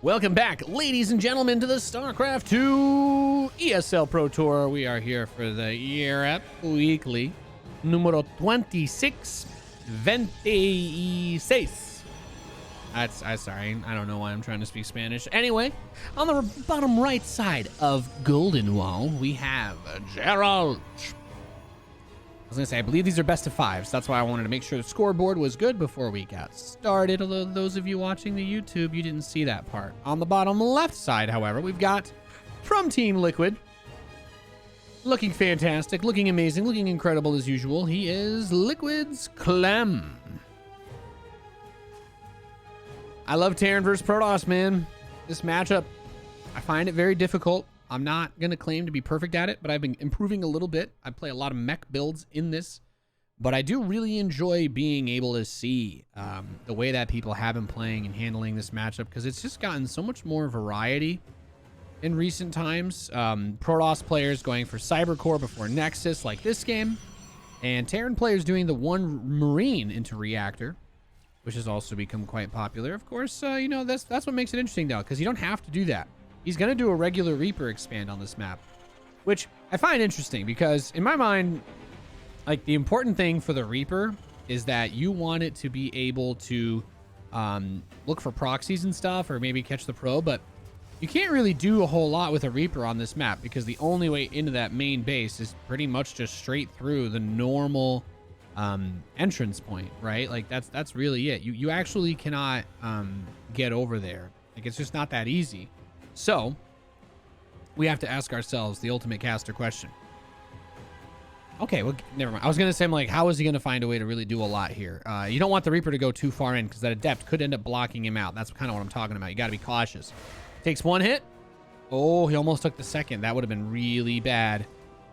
Welcome back, ladies and gentlemen, to the StarCraft 2 ESL Pro Tour. We are here for the Europe Weekly, número 26. Sorry, I don't know why I'm trying to speak Spanish. Anyway, on the bottom right side of Golden Wall, we have Geralt. I was gonna say, I believe these are best of fives. That's why I wanted to make sure the scoreboard was good before we got started. Although those of you watching the YouTube, you didn't see that part. On the bottom left side, however, we've got from Team Liquid. Looking fantastic, looking amazing, looking incredible as usual. He is Liquid's Clem. I love Terran versus Protoss, man. This matchup, I find it very difficult. I'm not going to claim to be perfect at it, but I've been improving a little bit. I play a lot of mech builds in this, but I do really enjoy being able to see the way that people have been playing and handling this matchup, because it's just gotten so much more variety in recent times. Protoss players going for Cybercore before Nexus like this game, and Terran players doing the one Marine into Reactor, which has also become quite popular. Of course, you know, that's what makes it interesting, though, because you don't have to do that. He's going to do a regular Reaper expand on this map, which I find interesting because in my mind, like, the important thing for the Reaper is that you want it to be able to look for proxies and stuff, or maybe catch the probe, but you can't really do a whole lot with a Reaper on this map because the only way into that main base is pretty much just straight through the normal entrance point, right? Like, that's really it. You actually cannot get over there. Like, it's just not that easy. So we have to ask ourselves the ultimate caster question. Okay, well, never mind. I was going to say, I'm like, how is he going to find a way to really do a lot here? You don't want the Reaper to go too far in because that Adept could end up blocking him out. That's kind of what I'm talking about. You got to be cautious. Takes one hit. Oh, he almost took the second. That would have been really bad.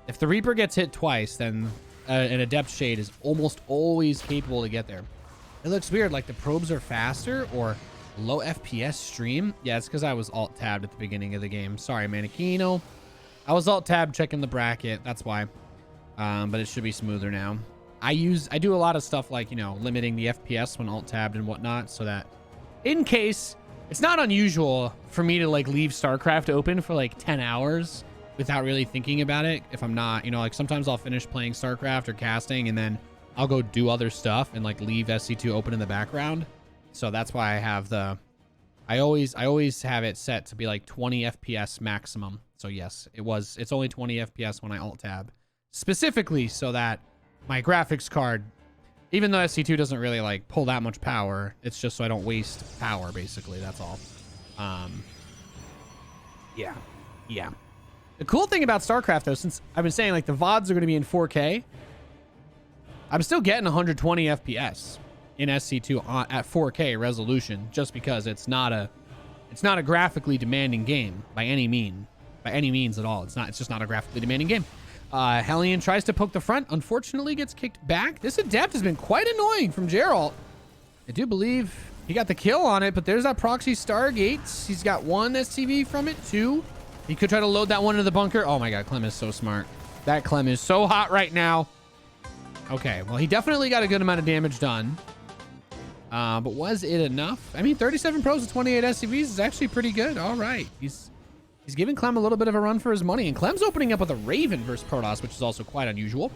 If the Reaper gets hit twice, then an Adept Shade is almost always capable to get there. It looks weird, like the probes are faster or low FPS stream. Yeah, it's because I was alt-tabbed at the beginning of the game. Sorry, Manakino. I was alt-tabbed checking the bracket. That's why. But it should be smoother now. I do a lot of stuff like, you know, limiting the FPS when alt-tabbed and whatnot, so that in case, it's not unusual for me to like leave StarCraft open for like 10 hours without really thinking about it. If I'm not, you know, like sometimes I'll finish playing StarCraft or casting and then I'll go do other stuff and like leave SC2 open in the background. So that's why I have I always have it set to be like 20 FPS maximum. So yes, it's only 20 FPS when I alt tab, specifically so that my graphics card, even though SC2 doesn't really like pull that much power, it's just so I don't waste power, basically. That's all. Yeah. The cool thing about StarCraft, though, since I've been saying like the VODs are going to be in 4K, I'm still getting 120 FPS in SC2 at 4K resolution, just because it's not a graphically demanding game by any means at all. It's just not a graphically demanding game. Hellion tries to poke the front, unfortunately gets kicked back. This Adept has been quite annoying from Geralt. I do believe he got the kill on it, but there's that proxy Stargates. He's got one SCV from it, two. He could try to load that one into the bunker. Oh my god, Clem is so smart. That Clem is so hot right now. Okay, well, he definitely got a good amount of damage done. But was it enough? I mean, 37 pros with 28 SCVs is actually pretty good. All right. He's giving Clem a little bit of a run for his money, and Clem's opening up with a Raven versus Protoss, which is also quite unusual.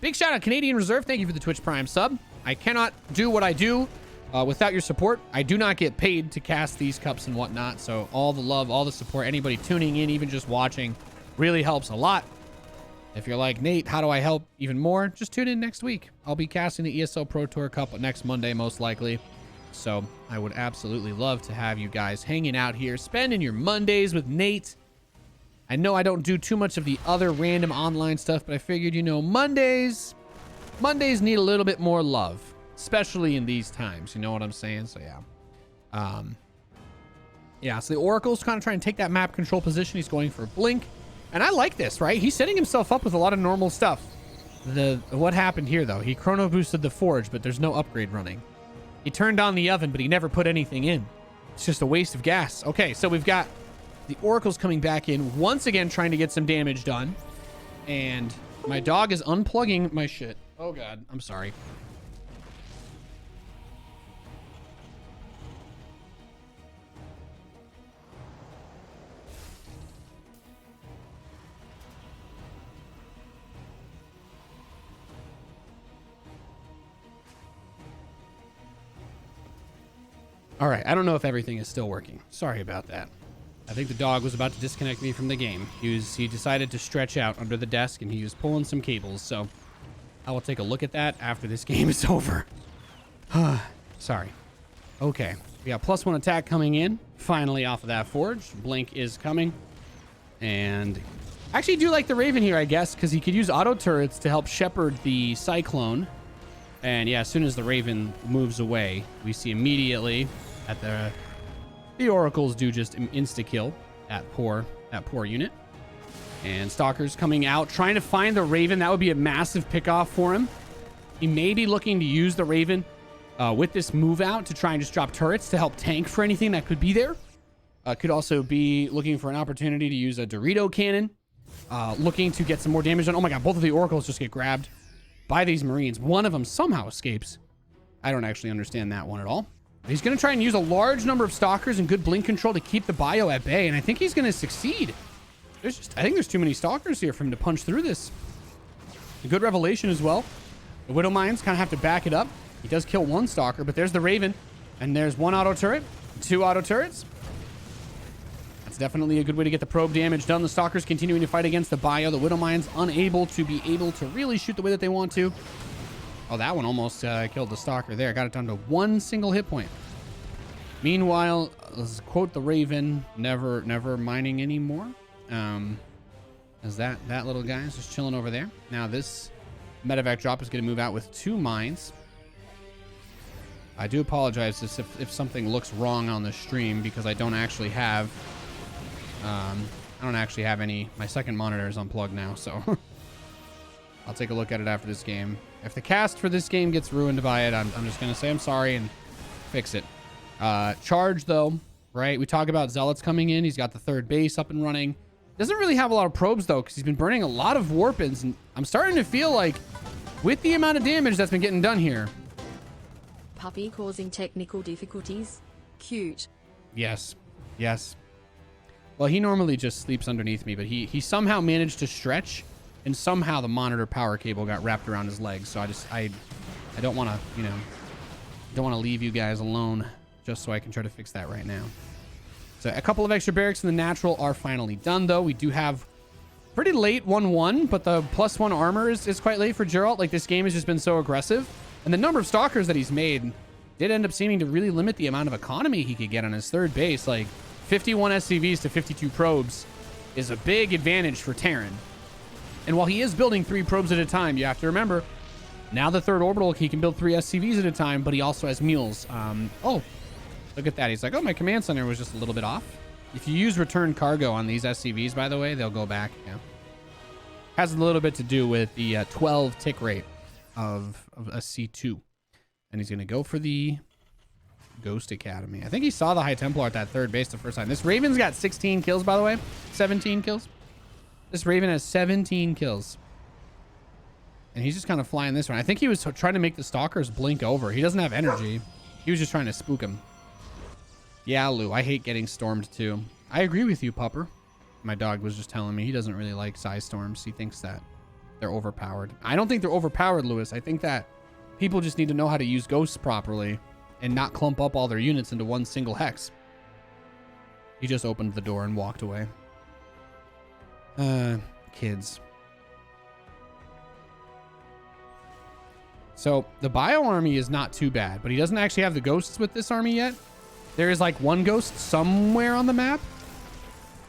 Big shout out Canadian Reserve. Thank you for the Twitch Prime sub. I cannot do what I do without your support. I do not get paid to cast these cups and whatnot, so all the love, all the support, anybody tuning in, even just watching, really helps a lot. If you're like, Nate, how do I help even more? Just tune in next week. I'll be casting the ESL Pro Tour Cup next Monday, most likely. So I would absolutely love to have you guys hanging out here, spending your Mondays with Nate. I know I don't do too much of the other random online stuff, but I figured, you know, Mondays need a little bit more love, especially in these times. You know what I'm saying? So yeah. Yeah, so the Oracle's kind of trying to take that map control position. He's going for Blink. And I like this, right? He's setting himself up with a lot of normal stuff. What happened here, though? He chrono boosted the forge, but there's no upgrade running. He turned on the oven, but he never put anything in. It's just a waste of gas. Okay, so we've got the Oracles coming back in, once again trying to get some damage done. And my dog is unplugging my shit. Oh, God. I'm sorry. All right, I don't know if everything is still working. Sorry about that. I think the dog was about to disconnect me from the game. He decided to stretch out under the desk, and he was pulling some cables. So I will take a look at that after this game is over. Sorry. Okay, we got +1 attack coming in. Finally off of that forge. Blink is coming. And I actually do like the Raven here, I guess, because he could use auto turrets to help shepherd the Cyclone. And yeah, as soon as the Raven moves away, we see immediately that the Oracles do just insta-kill that poor unit. And Stalker's coming out, trying to find the Raven. That would be a massive pickoff for him. He may be looking to use the Raven with this move out to try and just drop turrets to help tank for anything that could be there. Could also be looking for an opportunity to use a Dorito cannon. Looking to get some more damage done. Oh my god, both of the Oracles just get grabbed by these Marines. One of them somehow escapes. I don't actually understand that one at all. He's going to try and use a large number of Stalkers and good blink control to keep the bio at bay, and I think he's going to succeed. I think there's too many Stalkers here for him to punch through this. A good revelation as well. The Widow Mines kind of have to back it up. He does kill one Stalker, but there's the Raven, and there's one auto turret, 2 auto turrets. That's definitely a good way to get the probe damage done. The Stalkers continuing to fight against the bio. The Widow Mines unable to really shoot the way that they want to. Oh, that one almost killed the Stalker there. Got it down to 1 single hit point. Meanwhile, let's quote the Raven, never mining anymore. As that little guy is just chilling over there. Now this medevac drop is going to move out with 2 mines. I do apologize if something looks wrong on the stream because I don't actually have any. My second monitor is unplugged now, so I'll take a look at it after this game. If the cast for this game gets ruined by it, I'm just going to say I'm sorry and fix it. Charge, though, right? We talk about Zealots coming in. He's got the 3rd base up and running. Doesn't really have a lot of probes, though, because he's been burning a lot of Warpins. And I'm starting to feel like, with the amount of damage that's been getting done here. Puppy causing technical difficulties. Cute. Yes. Yes. Well, he normally just sleeps underneath me, but he somehow managed to stretch. And somehow the monitor power cable got wrapped around his legs. So I don't want to, don't want to leave you guys alone just so I can try to fix that right now. So a couple of extra barracks in the natural are finally done, though. We do have pretty late 1-1, but the +1 armor is quite late for Geralt. Like, this game has just been so aggressive. And the number of Stalkers that he's made did end up seeming to really limit the amount of economy he could get on his 3rd base. Like, 51 SCVs to 52 probes is a big advantage for Terran. And while he is building 3 probes at a time, you have to remember, now the 3rd orbital, he can build 3 SCVs at a time, but he also has mules. Oh, look at that. He's like, oh, my command center was just a little bit off. If you use return cargo on these SCVs, by the way, they'll go back. Yeah. Has a little bit to do with the 12 tick rate of a C2. And he's going to go for the Ghost Academy. I think he saw the High Templar at that 3rd base the first time. This Raven's got 16 kills, by the way. 17 kills. This Raven has 17 kills. And he's just kind of flying this one. I think he was trying to make the Stalkers blink over. He doesn't have energy. He was just trying to spook him. Yeah, Lou, I hate getting stormed too. I agree with you, Pupper. My dog was just telling me he doesn't really like size storms. He thinks that they're overpowered. I don't think they're overpowered, Lewis. I think that people just need to know how to use ghosts properly and not clump up all their units into one single hex. He just opened the door and walked away. Kids. So the bio army is not too bad, but he doesn't actually have the ghosts with this army yet. There is like 1 ghost somewhere on the map.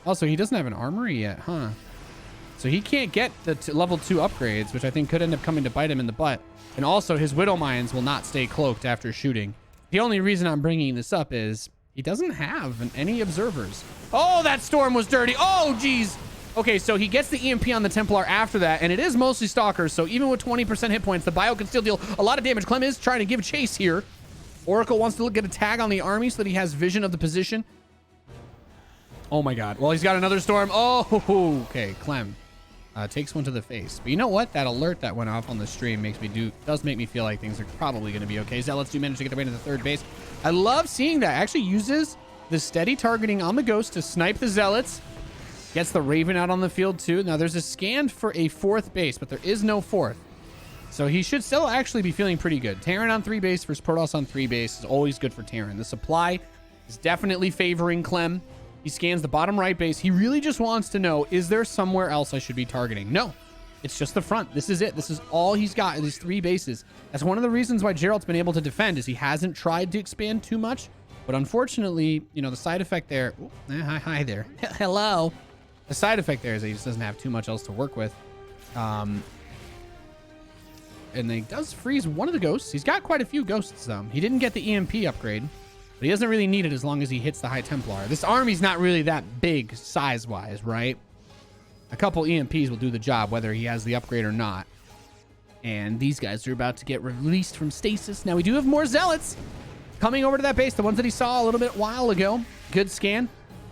Also, he doesn't have an armory yet, huh? So he can't get the level 2 upgrades, which I think could end up coming to bite him in the butt. And also his Widow Mines will not stay cloaked after shooting. The only reason I'm bringing this up is he doesn't have any observers. Oh, that storm was dirty. Oh, geez. Okay, so he gets the EMP on the Templar after that, and it is mostly Stalkers, so even with 20% hit points, the bio can still deal a lot of damage. Clem is trying to give chase here. Oracle wants to get a tag on the army so that he has vision of the position. Oh my god. Well, he's got another storm. Oh, okay. Clem takes one to the face. But you know what? That alert that went off on the stream does make me feel like things are probably going to be okay. Zealots do manage to get their way to the 3rd base. I love seeing that. Actually uses the steady targeting on the Ghost to snipe the Zealots. Gets the Raven out on the field too. Now there's a scan for a 4th base, but there is no 4th. So he should still actually be feeling pretty good. Terran on 3 base versus Protoss on 3 base is always good for Terran. The supply is definitely favoring Clem. He scans the bottom right base. He really just wants to know, is there somewhere else I should be targeting? No, it's just the front. This is it. This is all he's got in these 3 bases. That's one of the reasons why Geralt's been able to defend, is he hasn't tried to expand too much. But unfortunately, you know, the side effect there... hi there. Hello. The side effect there is that he just doesn't have too much else to work with. And he does freeze one of the ghosts. He's got quite a few ghosts, though. He didn't get the EMP upgrade, but he doesn't really need it as long as he hits the High Templar. This army's not really that big size-wise, right? A couple EMPs will do the job, whether he has the upgrade or not. And these guys are about to get released from stasis. Now, we do have more Zealots coming over to that base, the ones that he saw a little bit while ago. Good scan.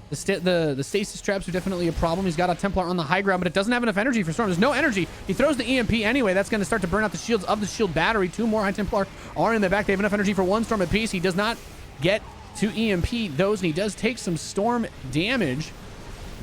The stasis traps are definitely a problem. He's got a Templar on the high ground, but it doesn't have enough energy for Storm. There's no energy. He throws the EMP anyway. That's going to start to burn out the shields of the shield battery. 2 more High Templar are in the back. They have enough energy for 1 Storm apiece. He does not get to EMP those, and he does take some Storm damage.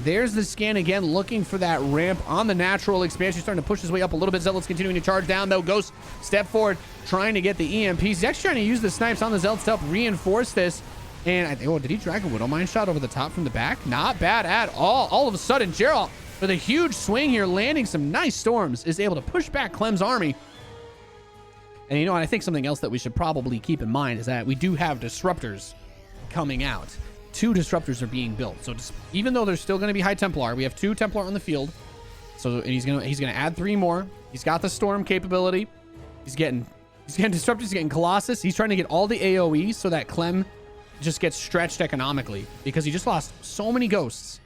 There's the scan again, looking for that ramp on the natural expansion. Starting to push his way up a little bit. Zealots continuing to charge down, though. Ghost step forward, trying to get the EMPs. He's actually trying to use the snipes on the Zealots to help reinforce this. And I think, oh, did he drag a Widow Mine shot over the top from the back? Not bad at all. All of a sudden, Geralt, with a huge swing here, landing some nice storms, is able to push back Clem's army. And you know what? I think something else that we should probably keep in mind is that we do have disruptors coming out. 2 disruptors are being built. So just, even though there's still going to be High Templar, we have 2 Templar on the field. So and he's gonna add 3 more. He's got the storm capability. He's getting disruptors. He's getting Colossus. He's trying to get all the AOEs so that Clem just gets stretched economically, because he just lost so many ghosts.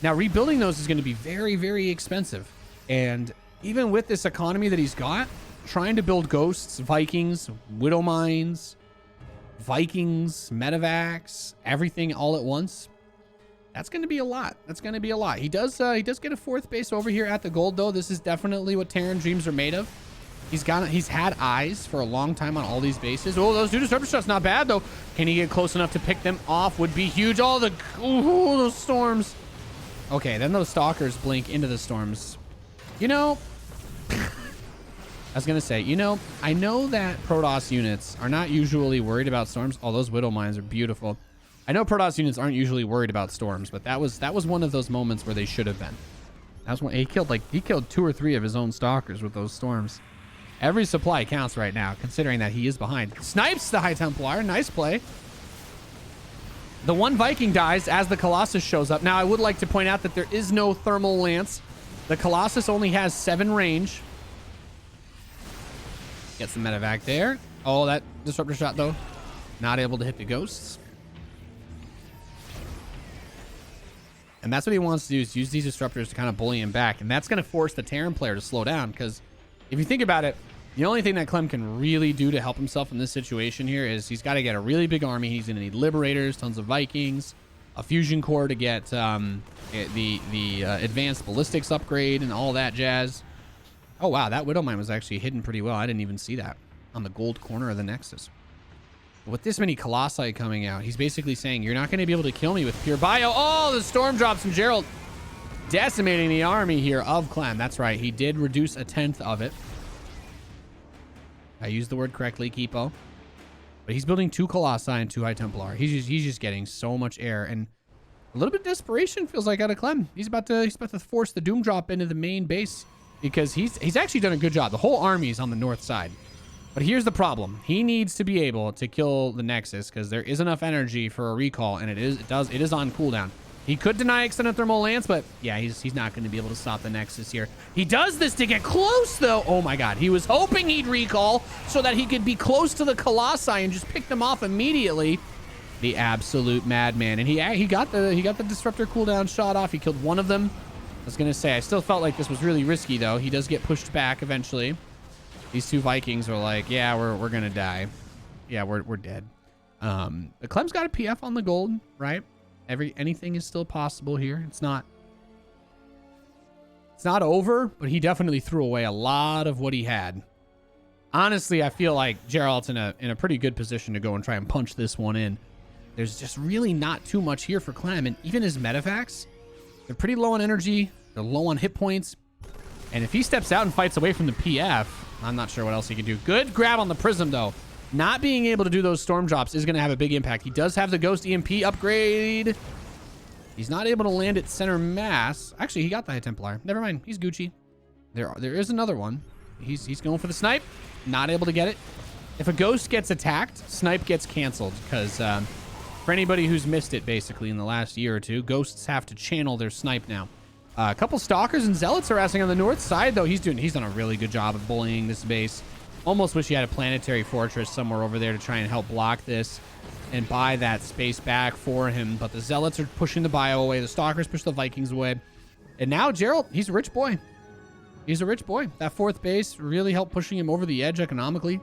Now rebuilding those is going to be very, very expensive. And even with this economy that he's got, trying to build ghosts, Vikings, Widow Mines, Vikings, Medivacs, everything all at once, that's going to be a lot. That's going to be a lot. He does get a 4th base over here at the gold, though. This is definitely what Terran dreams are made of. He's had eyes for a long time on all these bases. Oh, those 2 disruptor shots, not bad, though. Can he get close enough to pick them off? Would be huge. Oh, those storms. Okay, then those stalkers blink into the storms. You know, I was going to say, you know, I know that Protoss units are not usually worried about storms. Oh, those Widow Mines are beautiful. I know Protoss units aren't usually worried about storms, but that was one of those moments where they should have been. That was when he killed 2 or 3 of his own stalkers with those storms. Every supply counts right now, considering that he is behind. Snipes the High Templar. Nice play. The 1 Viking dies as the Colossus shows up. Now, I would like to point out that there is no thermal lance. The Colossus only has 7 range. Gets the medevac there. Oh, that disruptor shot, though. Not able to hit the ghosts. And that's what he wants to do, is use these disruptors to kind of bully him back. And that's going to force the Terran player to slow down, because if you think about it, the only thing that Clem can really do to help himself in this situation here is he's got to get a really big army. He's going to need Liberators, tons of Vikings, a Fusion Core to get the advanced ballistics upgrade and all that jazz. Oh, wow. That Widow Mine was actually hidden pretty well. I didn't even see that on the gold corner of the Nexus. But with this many Colossi coming out, he's basically saying, you're not going to be able to kill me with pure bio. Oh, the storm drops from Geralt, decimating the army here of Clem. That's right. He did reduce 1/10 of it. I used the word correctly, Kipo. But he's building 2 Colossi and 2 High Templar. He's just getting so much air, and a little bit of desperation feels like out of Clem. He's about to force the Doom Drop into the main base, because he's actually done a good job. The whole army is on the north side. But here's the problem. He needs to be able to kill the Nexus, because there is enough energy for a recall, and it is on cooldown. He could deny extended thermal lance, but yeah, he's not going to be able to stop the Nexus here. He does this to get close, though. Oh my God, he was hoping he'd recall so that he could be close to the Colossi and just pick them off immediately. The absolute madman, and he got the disruptor cooldown shot off. He killed 1 of them. I was gonna say, I still felt like this was really risky, though. He does get pushed back eventually. These 2 Vikings are like, yeah, we're gonna die. Yeah, we're dead. But Clem's got a PF on the gold, right? Anything is still possible here. It's not over, but he definitely threw away a lot of what he had. Honestly, I feel like Geralt's in a pretty good position to go and try and punch this one in. There's just really not too much here for Clem, and even his medevacs, they're pretty low on energy. They're low on hit points. And if he steps out and fights away from the PF, I'm not sure what else he can do. Good grab on the Prism, though. Not being able to do those storm drops is going to have a big impact. He does have the Ghost EMP upgrade. He's not able to land at center mass. Actually, he got the High Templar. Never mind. He's Gucci. There is another one. He's going for the snipe. Not able to get it. If a Ghost gets attacked, snipe gets canceled. Because for anybody who's missed it, basically, in the last year or two, Ghosts have to channel their snipe now. A couple Stalkers and Zealots harassing on the north side, though. He's done a really good job of bullying this base. Almost wish he had a planetary fortress somewhere over there to try and help block this and buy that space back for him. But the Zealots are pushing the bio away. The Stalkers push the Vikings away. And now Geralt, he's a rich boy. He's a rich boy. That fourth base really helped pushing him over the edge economically.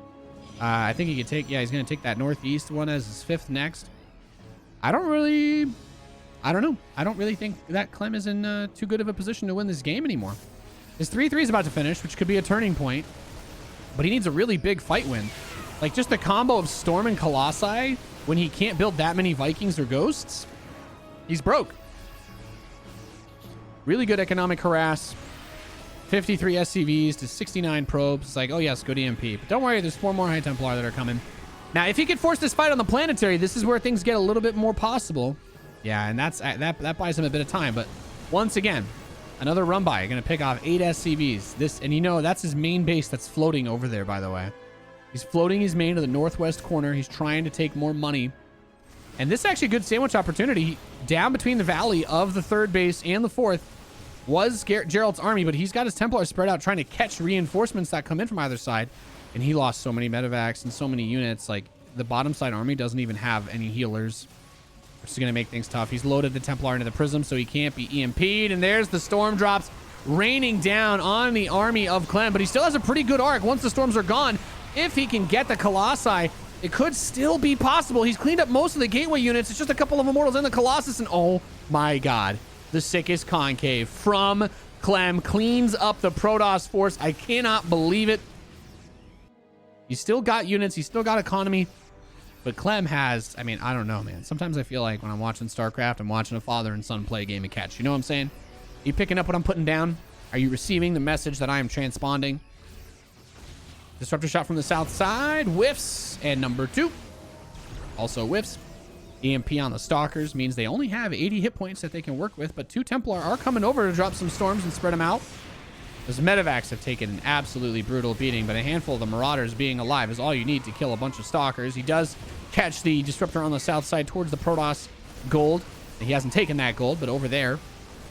I think he could take, he's going to take that northeast one as his fifth next. I don't know. I don't really think that Clem is in too good of a position to win this game anymore. His 3-3 is about to finish, which could be a turning point. But he needs a really big fight win. Like, just the combo of Storm and Colossi, when he can't build that many Vikings or Ghosts, he's broke. Really good economic harass. 53 SCVs to 69 probes. It's like, oh yes, good EMP. But don't worry, there's 4 more High Templar that are coming. Now, if he could force this fight on the planetary, this is where things get a little bit more possible. Yeah, and that buys him a bit of time. But once again, another run by. Going to pick off 8 SCVs. And you know, that's his main base that's floating over there, by the way. He's floating his main to the northwest corner. He's trying to take more money. And this is actually a good sandwich opportunity. Down between the valley of the third base and the fourth was Geralt's army, but he's got his Templars spread out trying to catch reinforcements that come in from either side. And he lost so many medevacs and so many units. Like, the bottom side army doesn't even have any healers, which is going to make things tough. He's loaded the Templar into the Prism, so he can't be EMP'd. And there's the storm drops raining down on the army of Clem. But he still has a pretty good arc once the storms are gone. If he can get the Colossi, it could still be possible. He's cleaned up most of the gateway units. It's just a couple of Immortals and the Colossus. And oh my God, the sickest concave from Clem cleans up the Protoss force. I cannot believe it. He's still got units. He's still got economy. But Clem has, I mean, I don't know, man. Sometimes I feel like when I'm watching StarCraft, I'm watching a father and son play a game of catch. You know what I'm saying? Are you picking up what I'm putting down? Are you receiving the message that I am transponding? Disruptor shot from the south side. Whiffs. And number 2 also whiffs. EMP on the Stalkers means they only have 80 hit points that they can work with. But 2 Templar are coming over to drop some storms and spread them out. Those medevacs have taken an absolutely brutal beating, but a handful of the Marauders being alive is all you need to kill a bunch of Stalkers. He does catch the Disruptor on the south side towards the Protoss gold. He hasn't taken that gold, but over there.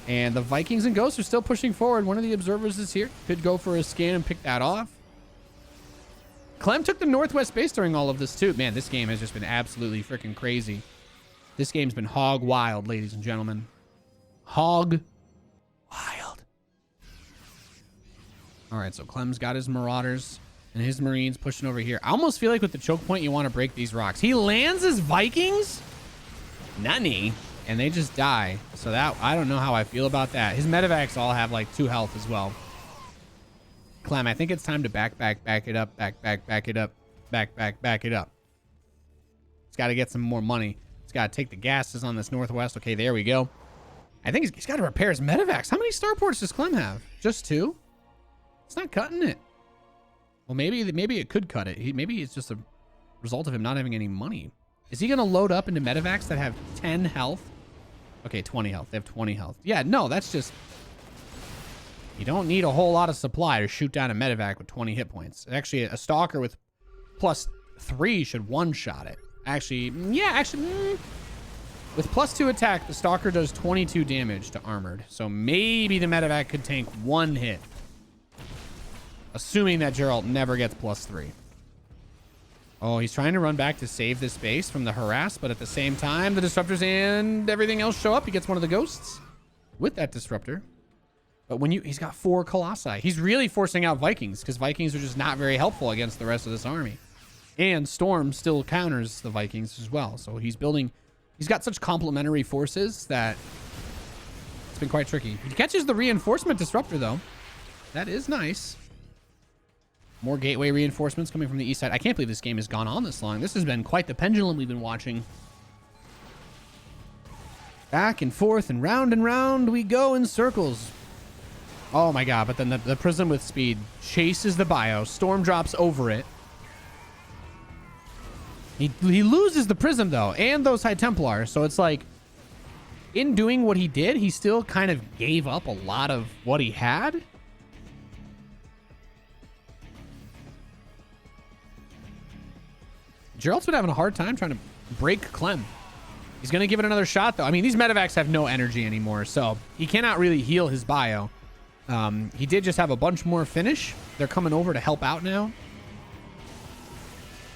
And the Vikings and Ghosts are still pushing forward. One of the observers is here. Could go for a scan and pick that off. Clem took the northwest base during all of this, too. Man, this game has just been absolutely freaking crazy. This game's been hog wild, ladies and gentlemen. Hog wild. All right, so Clem's got his Marauders and his Marines pushing over here. I almost feel like with the choke point, you want to break these rocks. He lands his Vikings? Nunny. And they just die. So that, I don't know how I feel about that. His medevacs all have like 2 health as well. Clem, I think it's time to back it up, back it up, back it up. He's got to get some more money. He's got to take the gases on this northwest. Okay, there we go. I think he's got to repair his medevacs. How many starports does Clem have? Just 2? It's not cutting it. Well, maybe it could cut it. Maybe it's just a result of him not having any money. Is he going to load up into medevacs that have 10 health? Okay, 20 health. They have 20 health. Yeah, no, that's just... You don't need a whole lot of supply to shoot down a medevac with 20 hit points. Actually, a Stalker with +3 should one-shot it. Actually, yeah, with +2 attack, the Stalker does 22 damage to armored. So maybe the medevac could tank 1 hit. Assuming that Geralt never gets +3. Oh, he's trying to run back to save this base from the harass, but at the same time, the Disruptors and everything else show up. He gets one of the Ghosts with that Disruptor. But when he's got 4 Colossi. He's really forcing out Vikings, because Vikings are just not very helpful against the rest of this army. And Storm still counters the Vikings as well. So he's got such complementary forces that it's been quite tricky. He catches the reinforcement Disruptor, though. That is nice. More gateway reinforcements coming from the east side. I can't believe this game has gone on this long. This has been quite the pendulum we've been watching. Back and forth and round we go in circles. Oh my god, but then the Prism with speed chases the bio. Storm drops over it. He loses the Prism, though, and those High Templars. So it's like, in doing what he did, he still kind of gave up a lot of what he had. Geralt's been having a hard time trying to break Clem. He's going to give it another shot, though. I mean, these medevacs have no energy anymore, so he cannot really heal his bio. He did just have a bunch more finish. They're coming over to help out now.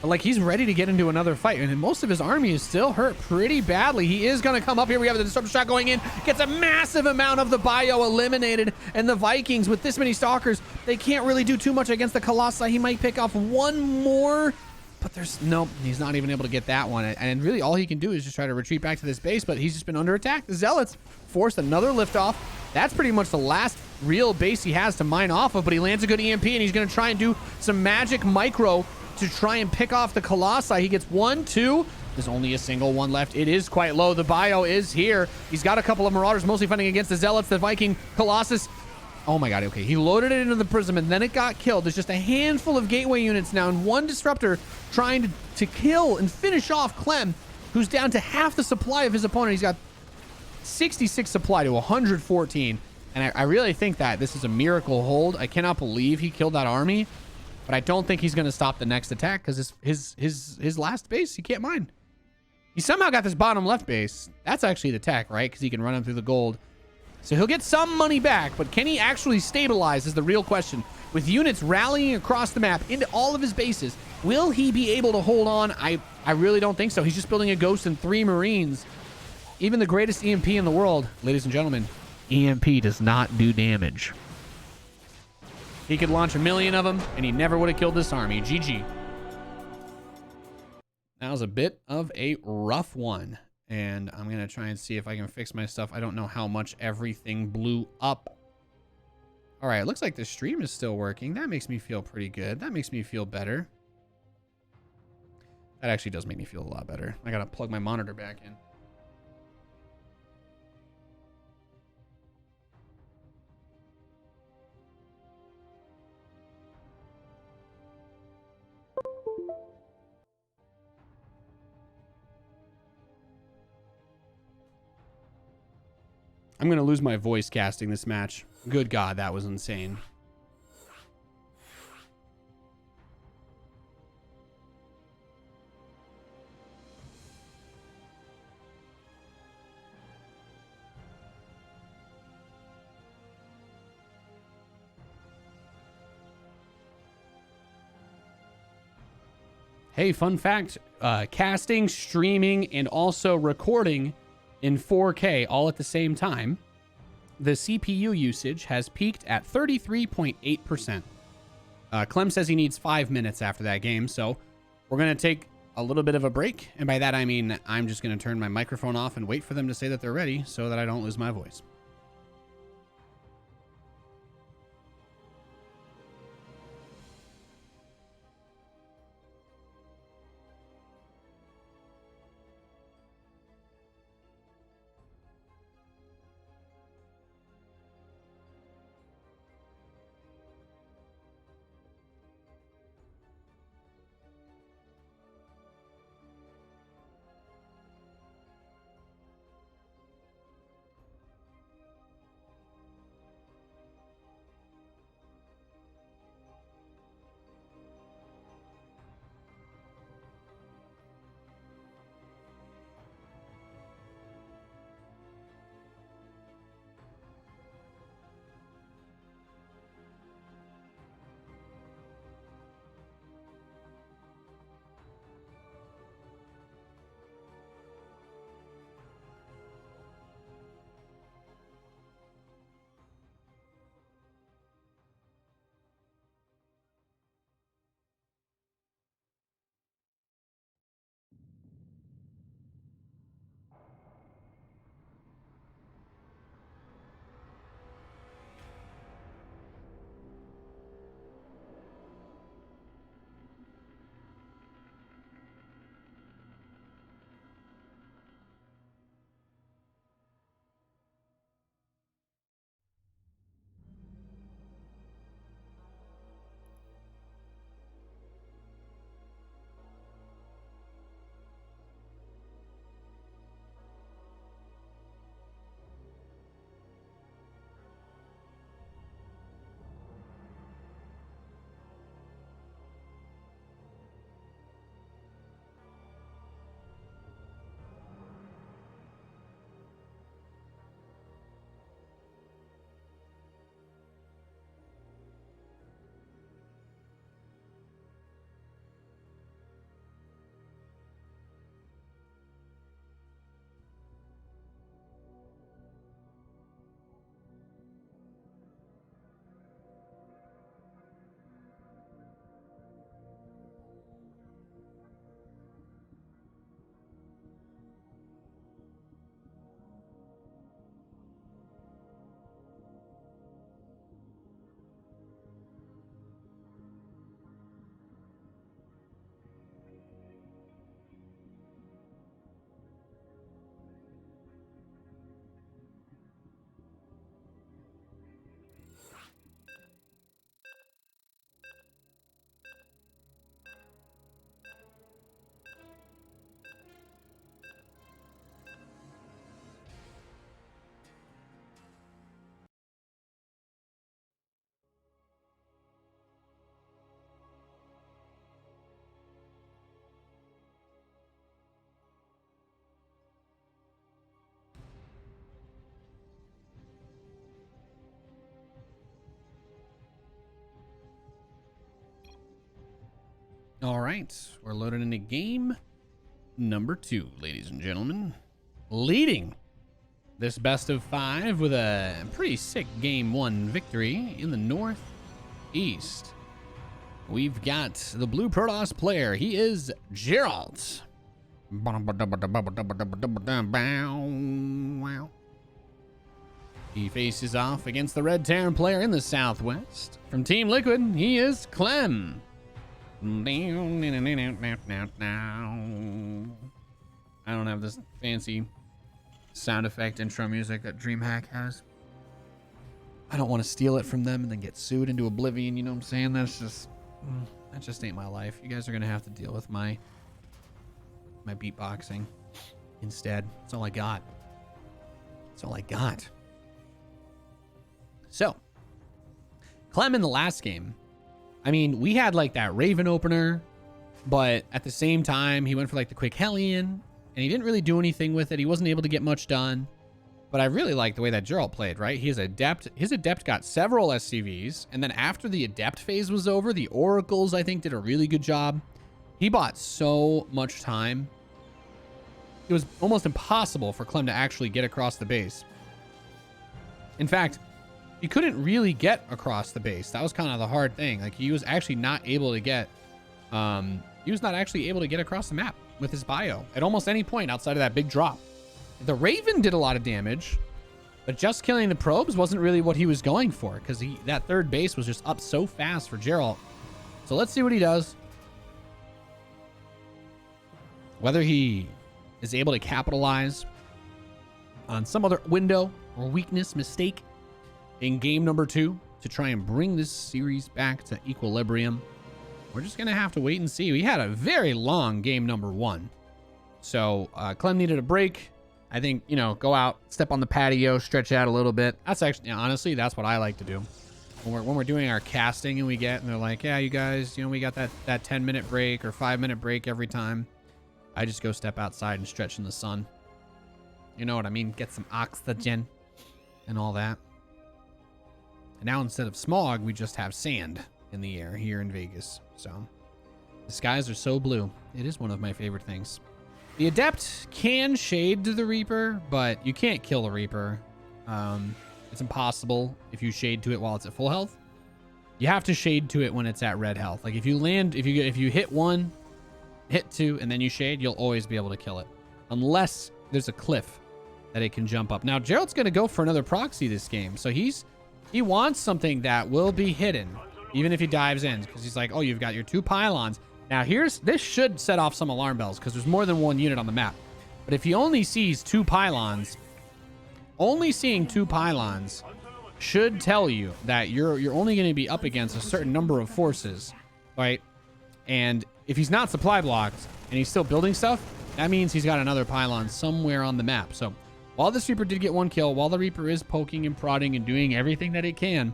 But, like, he's ready to get into another fight, and most of his army is still hurt pretty badly. He is going to come up here. We have the disruptor shot going in. Gets a massive amount of the bio eliminated, and the Vikings, with this many stalkers, they can't really do too much against the Colossi. He might pick off one more, but there's nope, he's not even able to get that one. And really all he can do is just try to retreat back to this base, but he's just been under attack. The Zealots forced another liftoff. That's pretty much the last real base he has to mine off of, but he lands a good EMP, and he's going to try and do some magic micro to try and pick off the Colossi. He gets 1, 2. There's only a single one left. It is quite low. The bio is here. He's got a couple of Marauders, mostly fighting against the Zealots. The Viking Colossus. Oh my god, okay. He loaded it into the Prism, and then it got killed. There's just a handful of Gateway units now, and one Disruptor trying to kill and finish off Clem, who's down to half the supply of his opponent. He's got 66 supply to 114. And I really think that this is a miracle hold. I cannot believe he killed that army. But I don't think he's going to stop the next attack, because his last base, he can't mine. He somehow got this bottom left base. That's actually the tech, right? Because he can run him through the gold. So he'll get some money back, but can he actually stabilize is the real question. With units rallying across the map into all of his bases, will he be able to hold on? I really don't think so. He's just building a Ghost and 3 Marines. Even the greatest EMP in the world, ladies and gentlemen, EMP does not do damage. He could launch 1,000,000 of them, and he never would have killed this army. GG. That was a bit of a rough one. And I'm going to try and see if I can fix my stuff. I don't know how much everything blew up. All right, it looks like the stream is still working. That makes me feel pretty good. That makes me feel better. That actually does make me feel a lot better. I got to plug my monitor back in. I'm going to lose my voice casting this match. Good God, that was insane. Hey, fun fact, casting, streaming, and also recording in 4K all at the same time, the CPU usage has peaked at 33.8%. Clem says he needs 5 minutes after that game, so we're going to take a little bit of a break, and by that I mean I'm just going to turn my microphone off and wait for them to say that they're ready so that I don't lose my voice. All right, we're loaded into game number 2, ladies and gentlemen. Leading this best of 5 with a pretty sick game 1 victory in the northeast. We've got the blue Protoss player. He is Geralt. Wow. He faces off against the red Terran player in the southwest. From Team Liquid, he is Clem. I don't have this fancy sound effect intro music that DreamHack has. I don't want to steal it from them and then get sued into oblivion, you know what I'm saying? That just ain't my life. You guys are gonna have to deal with my beatboxing instead. That's all I got. That's all I got. So, Clem in the last game, I mean, we had like that Raven opener, but at the same time, he went for like the quick Hellion, and he didn't really do anything with it. He wasn't able to get much done, but I really like the way that Geralt played, right? He is Adept. His Adept got several SCVs, and then after the Adept phase was over, the Oracles, I think, did a really good job. He bought so much time. It was almost impossible for Clem to actually get across the base. In fact, he couldn't really get across the base. That was kind of the hard thing. Like, he was actually not able to get, across the map with his bio at almost any point outside of that big drop. The Raven did a lot of damage, but just killing the probes wasn't really what he was going for, because that third base was just up so fast for Geralt. So let's see what he does. Whether he is able to capitalize on some other window or weakness, mistake in game number 2 to try and bring this series back to equilibrium. We're just going to have to wait and see. We had a very long game number 1. So Clem needed a break. I think, go out, step on the patio, stretch out a little bit. That's actually, honestly, that's what I like to do. When we're doing our casting and they're like, yeah, you guys, we got that 10-minute break or 5-minute break every time. I just go step outside and stretch in the sun. You know what I mean? Get some oxygen and all that. And now instead of smog, we just have sand in the air here in Vegas. So the skies are so blue. It is one of my favorite things. The Adept can shade to the Reaper, but you can't kill the Reaper. It's impossible if you shade to it while it's at full health. You have to shade to it when it's at red health. Like if you hit 1, hit 2, and then you shade, you'll always be able to kill it. Unless there's a cliff that it can jump up. Now, Geralt's going to go for another proxy this game. So he wants something that will be hidden, even if he dives in, because he's like, oh, you've got your 2 pylons. Now, this should set off some alarm bells, because there's more than 1 unit on the map. But if he only sees 2 pylons, only seeing 2 pylons should tell you that you're only going to be up against a certain number of forces, right? And if he's not supply blocked and he's still building stuff, that means he's got another pylon somewhere on the map. So while this Reaper did get 1 kill, while the Reaper is poking and prodding and doing everything that it can,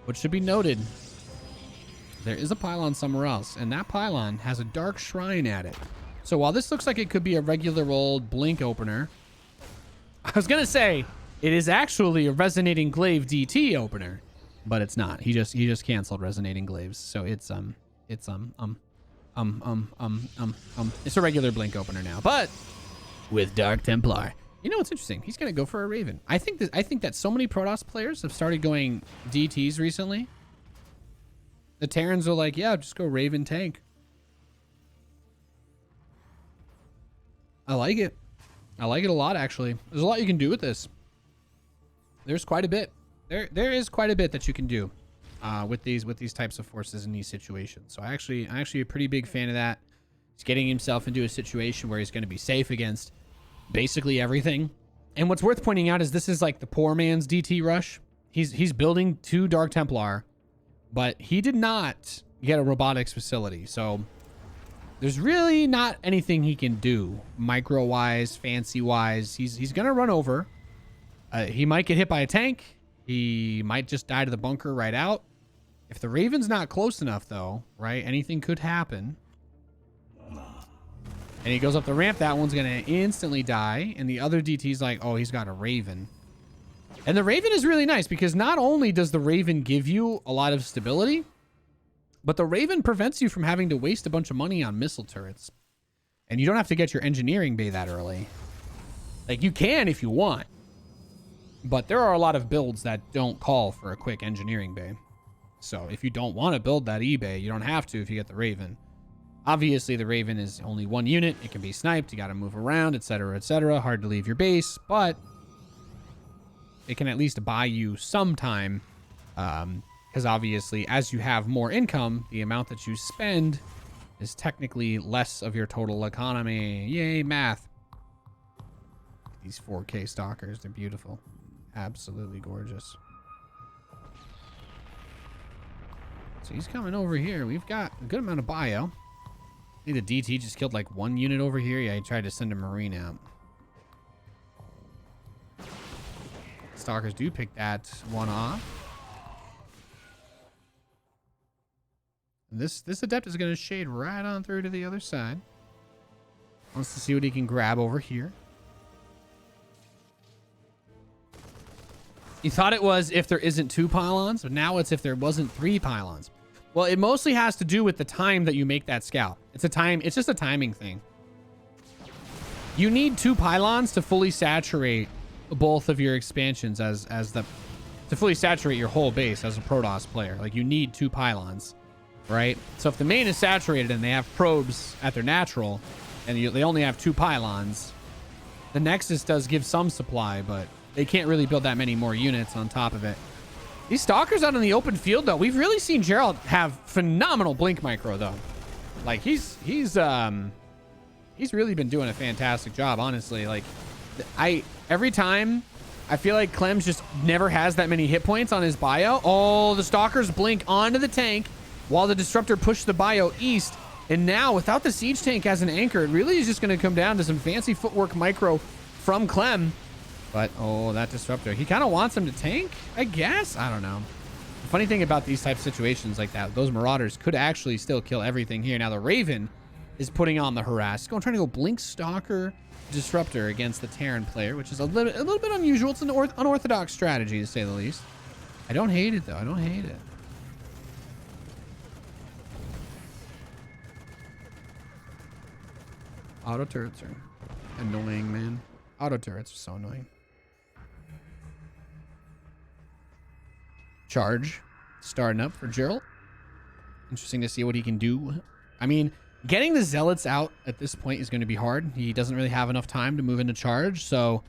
which should be noted, there is a pylon somewhere else, and that pylon has a dark shrine at it. So while this looks like it could be a regular old blink opener, I was gonna say it is actually a resonating glaive DT opener, but it's not. He just canceled resonating glaives, so it's a regular blink opener now, but with Dark Templar. You know what's interesting? He's gonna go for a Raven. I think that so many Protoss players have started going DTs recently. The Terrans are like, yeah, just go Raven tank. I like it. I like it a lot, actually. There's a lot you can do with this. There's quite a bit. There is quite a bit that you can do with these types of forces in these situations. So I'm actually a pretty big fan of that. He's getting himself into a situation where he's going to be safe against basically everything. And what's worth pointing out is this is like the poor man's DT rush. He's building 2 Dark Templar, but he did not get a robotics facility. So there's really not anything he can do micro-wise, fancy-wise. He's going to run over. He might get hit by a tank. He might just die to the bunker right out. If the Raven's not close enough, though, right, anything could happen. And he goes up the ramp, that one's going to instantly die. And the other DT's like, oh, he's got a Raven. And the Raven is really nice because not only does the Raven give you a lot of stability, But the Raven prevents you from having to waste a bunch of money on missile turrets. And you don't have to get your engineering bay that early. Like, you can if you want. But there are a lot of builds that don't call for a quick engineering bay. So if you don't want to build that E-bay, you don't have to if you get the Raven. Obviously, the Raven is only one unit. It can be sniped. You got to move around, etc., etc. Hard to leave your base, but it can at least buy you some time. Because obviously, as you have more income, the amount that you spend is technically less of your total economy. Yay, math. These 4K stalkers, they're beautiful. Absolutely gorgeous. So he's coming over here. We've got a good amount of bio. I think the DT just killed like one unit over here. Yeah, he tried to send a Marine out. Stalkers do pick that one off. And this Adept is going to shade right on through to the other side. Wants to see what he can grab over here. You thought it was if there isn't 2 pylons, but now it's if there wasn't 3 pylons. Well, it mostly has to do with the time that you make that scout. It's just a timing thing. You need 2 pylons to fully saturate both of your expansions to fully saturate your whole base as a Protoss player. Like, you need 2 pylons, right? So if the main is saturated and they have probes at their natural and they only have 2 pylons, the Nexus does give some supply, but they can't really build that many more units on top of it. These Stalkers out in the open field, though, we've really seen Geralt have phenomenal blink micro, though. Like, he's really been doing a fantastic job, honestly. Like, every time I feel like Clem's just never has that many hit points on his bio. Oh, the Stalkers blink onto the tank while the Disruptor pushed the bio east. And now, without the Siege Tank as an anchor, it really is just going to come down to some fancy footwork micro from Clem. But, oh, that Disruptor. He kind of wants him to tank, I guess? I don't know. The funny thing about these type of situations like that, those Marauders could actually still kill everything here. Now, the Raven is putting on the harass. Trying to go Blink Stalker Disruptor against the Terran player, which is a little bit unusual. It's an unorthodox strategy, to say the least. I don't hate it, though. I don't hate it. Auto turrets are annoying, man. Auto turrets are so annoying. Charge starting up for Geralt. Interesting to see what he can do. I mean, getting the Zealots out at this point is going to be hard. He doesn't really have enough time to move into charge, so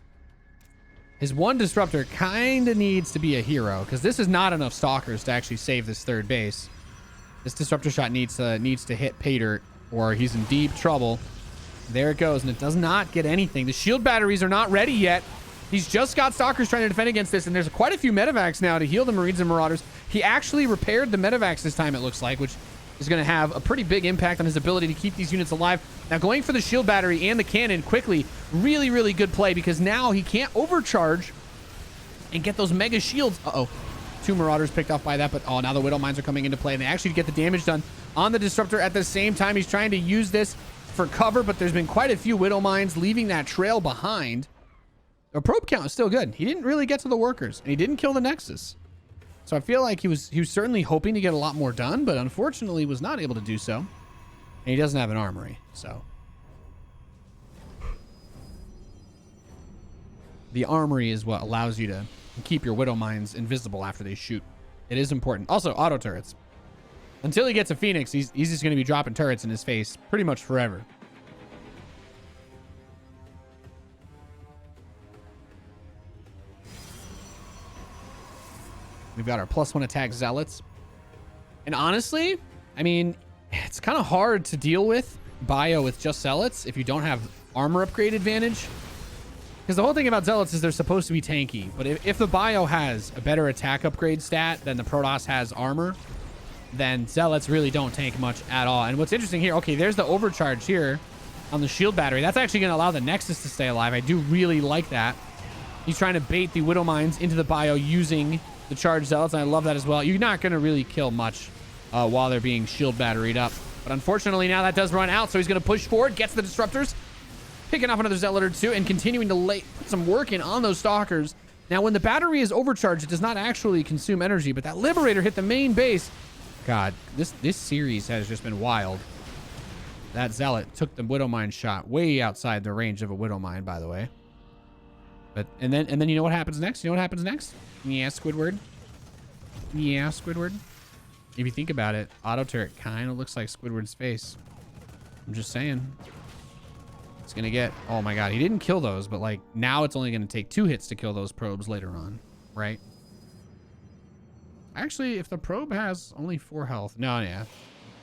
his one Disruptor kind of needs to be a hero, because this is not enough Stalkers to actually save this third base. This Disruptor shot needs to hit pay dirt, or he's in deep trouble. There it goes, and it does not get anything. The shield batteries are not ready yet. He's just got Stalkers trying to defend against this, and there's quite a few medevacs now to heal the Marines and Marauders. He actually repaired the medevacs this time, it looks like, which is going to have a pretty big impact on his ability to keep these units alive. Now, going for the shield battery and the cannon quickly, really, really good play, because now he can't overcharge and get those mega shields. Uh-oh. 2 Marauders picked off by that, but oh, now the Widow Mines are coming into play, and they actually get the damage done on the Disruptor at the same time. He's trying to use this for cover, but there's been quite a few Widow Mines leaving that trail behind. The probe count is still good. He didn't really get to the workers, and he didn't kill the Nexus. So I feel like he was certainly hoping to get a lot more done, but unfortunately was not able to do so. And he doesn't have an armory, so. The armory is what allows you to keep your Widow Mines invisible after they shoot. It is important. Also, auto turrets. Until he gets a Phoenix, he's just going to be dropping turrets in his face pretty much forever. We've got our +1 attack Zealots. And honestly, I mean, it's kind of hard to deal with bio with just Zealots if you don't have armor upgrade advantage. Because the whole thing about Zealots is they're supposed to be tanky. But if the bio has a better attack upgrade stat than the Protoss has armor, then Zealots really don't tank much at all. And what's interesting here, okay, there's the overcharge here on the shield battery. That's actually going to allow the Nexus to stay alive. I do really like that. He's trying to bait the Widow Mines into the bio using the charged Zealots, and I love that as well. You're not going to really kill much while they're being shield batteried up. But unfortunately, now that does run out, so he's going to push forward, gets the Disruptors, picking off another Zealot or 2, and continuing to put some work in on those Stalkers. Now, when the battery is overcharged, it does not actually consume energy, but that Liberator hit the main base, God, this series has just been wild. That Zealot took the Widow Mine shot way outside the range of a Widow Mine, by the way. But and then you know what happens next? You know what happens next? Yeah, Squidward. Yeah, Squidward. If you think about it, auto turret kind of looks like Squidward's face. I'm just saying. It's gonna get, oh my God, he didn't kill those, but like now it's only gonna take 2 hits to kill those probes later on, right? Actually, if the probe has only 4 health, no, yeah,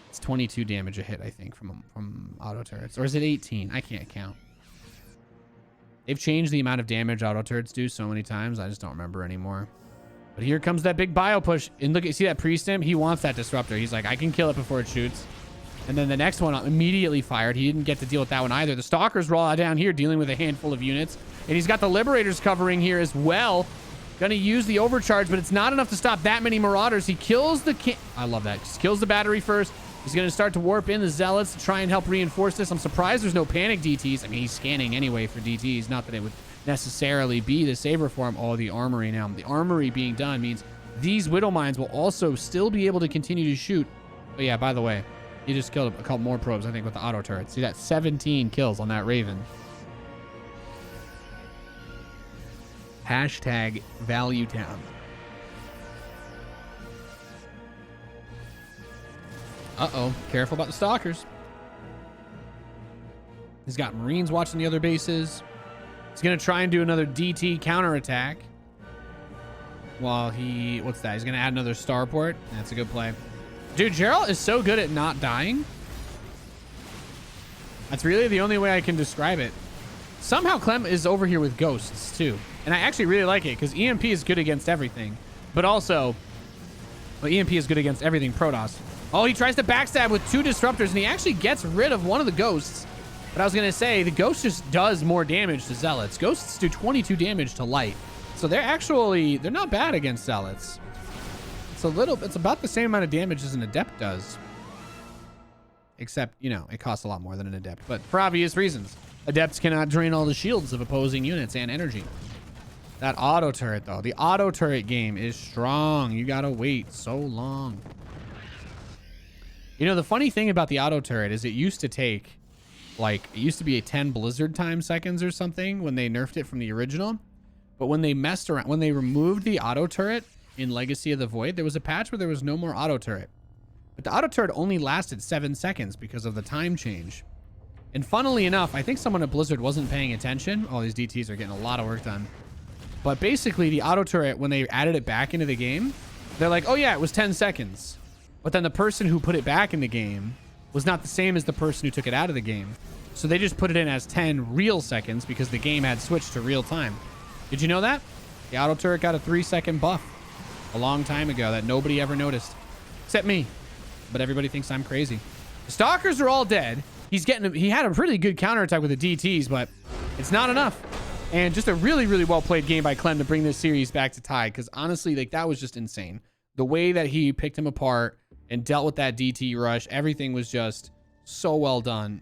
it's 22 damage a hit, I think, from auto turrets, or is it 18? I can't count. They've changed the amount of damage auto turrets do so many times, I just don't remember anymore. But here comes that big bio push, and look, see that pre-stim? He wants that disruptor. He's like, I can kill it before it shoots. And then the next one immediately fired. He didn't get to deal with that one either. The Stalkers are all down here dealing with a handful of units. And he's got the Liberators covering here as well. Gonna use the overcharge, but it's not enough to stop that many Marauders. He kills the I love that. Just kills the battery first. He's gonna start to warp in the Zealots to try and help reinforce this. I'm surprised there's no panic DTs. I mean, he's scanning anyway for DTs. Not that it would necessarily be the saber for him. Oh, the armory now. The armory being done means these Widow Mines will also still be able to continue to shoot. But yeah, by the way, he just killed a couple more probes, I think, with the auto turret. See that? 17 kills on that Raven. Hashtag Value Town. Uh-oh. Careful about the Stalkers. He's got Marines watching the other bases. He's going to try and do another DT counterattack. While he... What's that? He's going to add another starport. That's a good play. Dude, Geralt is so good at not dying. That's really the only way I can describe it. Somehow Clem is over here with ghosts, too. And I actually really like it, because EMP is good against everything. But also... Well, EMP is good against everything Protoss. Oh, he tries to backstab with 2 disruptors, and he actually gets rid of one of the ghosts. But I was going to say, the ghost just does more damage to Zealots. Ghosts do 22 damage to light. So they're not bad against Zealots. It's about the same amount of damage as an Adept does. Except, you know, it costs a lot more than an Adept. But for obvious reasons. Adepts cannot drain all the shields of opposing units and energy. That auto turret, though. The auto turret game is strong. You gotta wait so long. You know, the funny thing about the auto turret is it used to take... Like, it used to be a 10 blizzard time seconds or something when they nerfed it from the original. But when they messed around, when they removed the auto turret in Legacy of the Void, there was a patch where there was no more auto turret. But the auto turret only lasted 7 seconds because of the time change. And funnily enough, I think someone at Blizzard wasn't paying attention. Oh, these DTs are getting a lot of work done. But basically, the auto turret, when they added it back into the game, they're like, oh yeah, it was 10 seconds. But then the person who put it back in the game was not the same as the person who took it out of the game. So they just put it in as 10 real seconds because the game had switched to real time. Did you know that? The auto turret got a 3-second buff a long time ago that nobody ever noticed. Except me. But everybody thinks I'm crazy. The Stalkers are all dead. He had a pretty good counterattack with the DTs, but it's not enough. And just a really, really well played game by Clem to bring this series back to tie. Because honestly, like, that was just insane. The way that he picked him apart and dealt with that DT rush, everything was just so well done.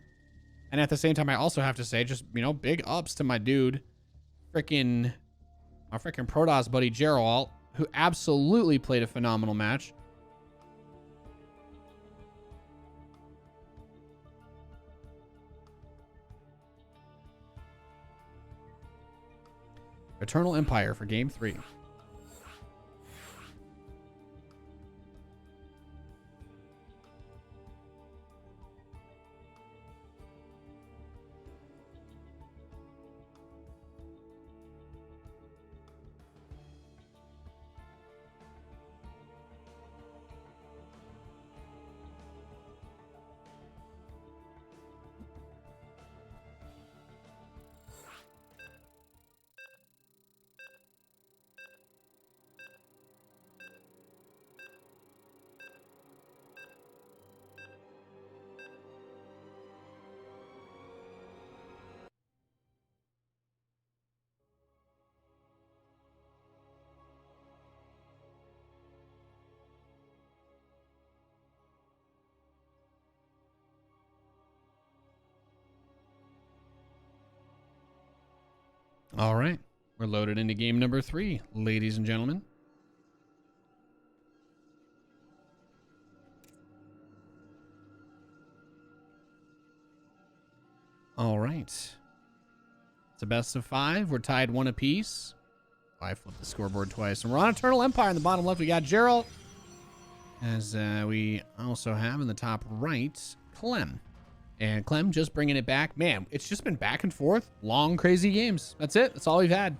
And at the same time, I also have to say, just, you know, big ups to my dude, my freaking Protoss buddy Geralt, who absolutely played a phenomenal match. Eternal Empire for Game 3. All right, we're loaded into game number 3, ladies and gentlemen. All right. It's a best of 5. We're tied 1 apiece. I flipped the scoreboard twice. And we're on Eternal Empire in the bottom left. We got Geralt. As we also have in the top right, Clem. And Clem just bringing it back. Man, it's just been back and forth. Long, crazy games. That's it. That's all we've had.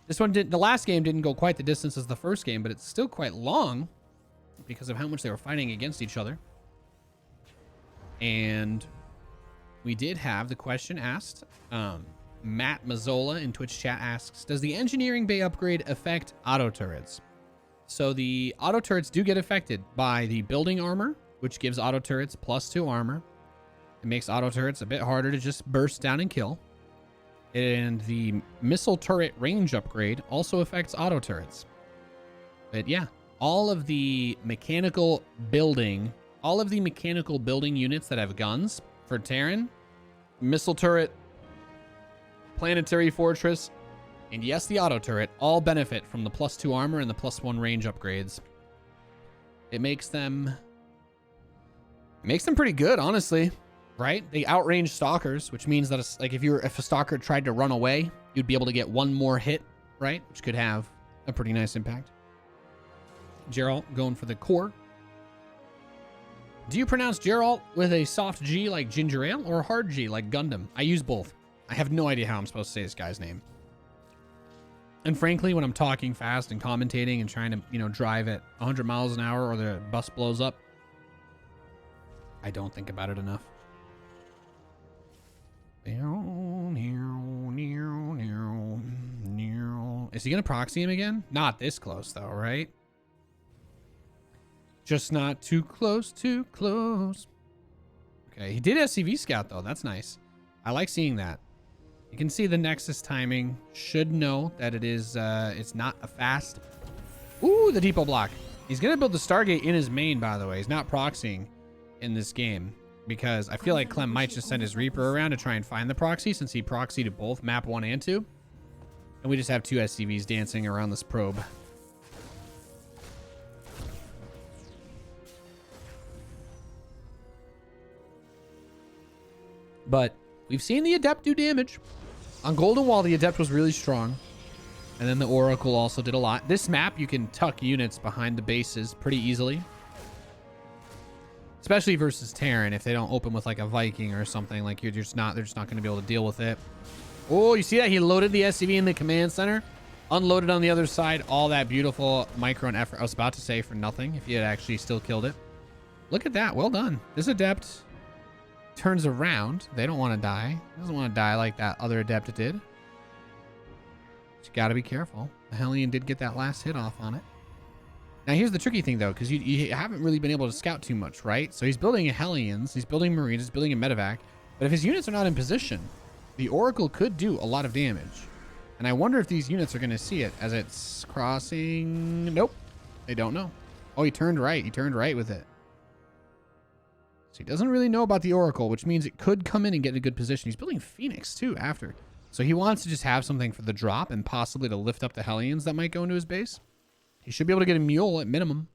This one didn't. The last game didn't go quite the distance as the first game, but it's still quite long because of how much they were fighting against each other. And we did have the question asked. Matt Mazzola in Twitch chat asks, does the engineering bay upgrade affect auto turrets? So the auto turrets do get affected by the building armor, which gives auto turrets +2 armor. It makes auto turrets a bit harder to just burst down and kill. And the missile turret range upgrade also affects auto turrets. But yeah, all of the mechanical building units that have guns for Terran, missile turret, planetary fortress, and yes, the auto turret all benefit from the +2 armor and the +1 range upgrades. It makes them pretty good, honestly, right? They outrange stalkers, which means that it's like if a stalker tried to run away, you'd be able to get one more hit, right? Which could have a pretty nice impact. Geralt going for the core. Do you pronounce Geralt with a soft G like ginger ale or a hard G like Gundam? I use both. I have no idea how I'm supposed to say this guy's name. And frankly, when I'm talking fast and commentating and trying to, drive at 100 miles an hour or the bus blows up, I don't think about it enough. Is he going to proxy him again? Not this close, though, right? Just not too close, too close. Okay, he did SCV scout, though. That's nice. I like seeing that. You can see the Nexus timing. Should know that it is, it's not a fast. Ooh, the depot block. He's going to build the Stargate in his main, by the way. He's not proxying in this game because I feel like Clem might just send his Reaper around to try and find the proxy since he proxied to both map 1 and 2. And we just have 2 SCVs dancing around this probe. But we've seen the Adept do damage. On Golden Wall, the Adept was really strong. And then the Oracle also did a lot. This map, you can tuck units behind the bases pretty easily. Especially versus Terran, if they don't open with like a Viking or something. Like they're just not going to be able to deal with it. Oh, you see that? He loaded the SCV in the command center. Unloaded on the other side. All that beautiful micro and effort. I was about to say for nothing if he had actually still killed it. Look at that. Well done. This Adept turns around. They don't want to die. He doesn't want to die like that other Adept did. You got to be careful. The Hellion did get that last hit off on it. Now here's the tricky thing though, because you haven't really been able to scout too much, right? So he's building Hellions, he's building Marines, he's building a medevac. But if his units are not in position, the Oracle could do a lot of damage. And I wonder if these units are going to see it as it's crossing. Nope. They don't know. Oh, he turned right. He turned right with it. So he doesn't really know about the Oracle, which means it could come in and get in a good position. He's building Phoenix too after. So he wants to just have something for the drop and possibly to lift up the Hellions that might go into his base. He should be able to get a mule at minimum.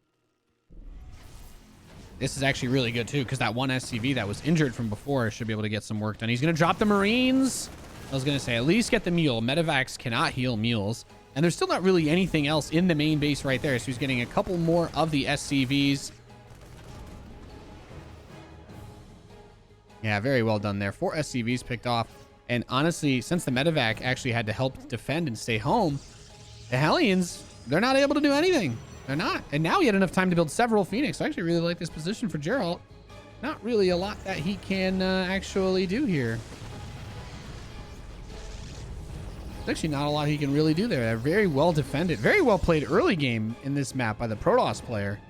This is actually really good too, because that one SCV that was injured from before should be able to get some work done. He's going to drop the Marines. I was going to say, at least get the mule. Medevacs cannot heal mules. And there's still not really anything else in the main base right there. So he's getting a couple more of the SCVs. Yeah, very well done there. 4 SCVs picked off. And honestly, since the medevac actually had to help defend and stay home, the Hellions, they're not able to do anything. They're not. And now he had enough time to build several Phoenix. I actually really like this position for Geralt. Not really a lot that he can actually do here. There's actually not a lot he can really do there. They're very well defended. Very well played early game in this map by the Protoss player.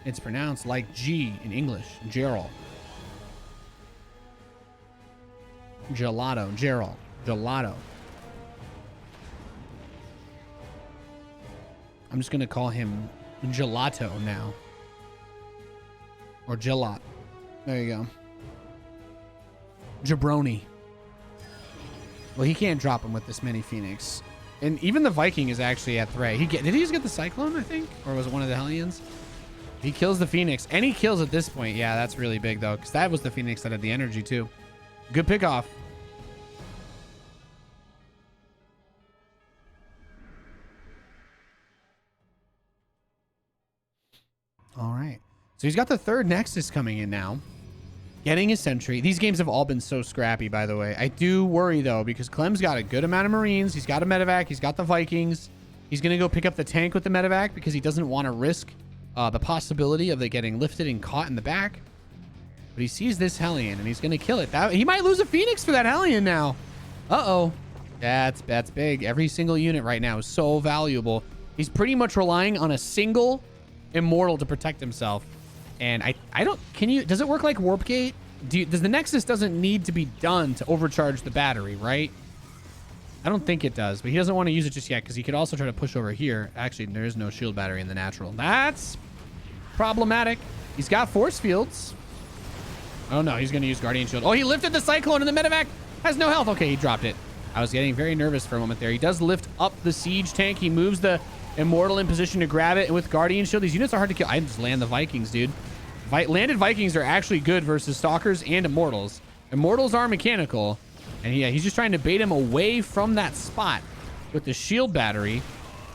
It's pronounced like G in English. Geralt. Gelato. Geralt. Gelato. I'm just going to call him Gelato now. Or Gelat. There you go. Jabroni. Well, he can't drop him with this many Phoenix. And even the Viking is actually at threat. Did he just get the Cyclone, I think? Or was it one of the Hellions? He kills the Phoenix. And he kills at this point. Yeah, that's really big, though. Because that was the Phoenix that had the energy, too. Good pickoff. All right. So he's got the third Nexus coming in now. Getting a sentry. These games have all been so scrappy, by the way. I do worry, though, because Clem's got a good amount of Marines. He's got a medevac. He's got the Vikings. He's going to go pick up the tank with the medevac because he doesn't want to risk the possibility of it getting lifted and caught in the back. But he sees this Hellion, and he's going to kill it. He might lose a Phoenix for that Hellion now. Uh-oh. That's big. Every single unit right now is so valuable. He's pretty much relying on a single Immortal to protect himself. And I don't... Does it work like Warp Gate? Does the Nexus doesn't need to be done to overcharge the battery, right? I don't think it does, but he doesn't want to use it just yet because he could also try to push over here. Actually, there is no shield battery in the natural. That's problematic. He's got force fields. Oh, no. He's going to use Guardian Shield. Oh, he lifted the Cyclone and the medevac has no health. Okay, he dropped it. I was getting very nervous for a moment there. He does lift up the Siege tank. He moves the Immortal in position to grab it. And with Guardian Shield, these units are hard to kill. I just land the Vikings, dude. Landed Vikings are actually good versus Stalkers and Immortals. Immortals are mechanical. And yeah, he's just trying to bait him away from that spot with the shield battery.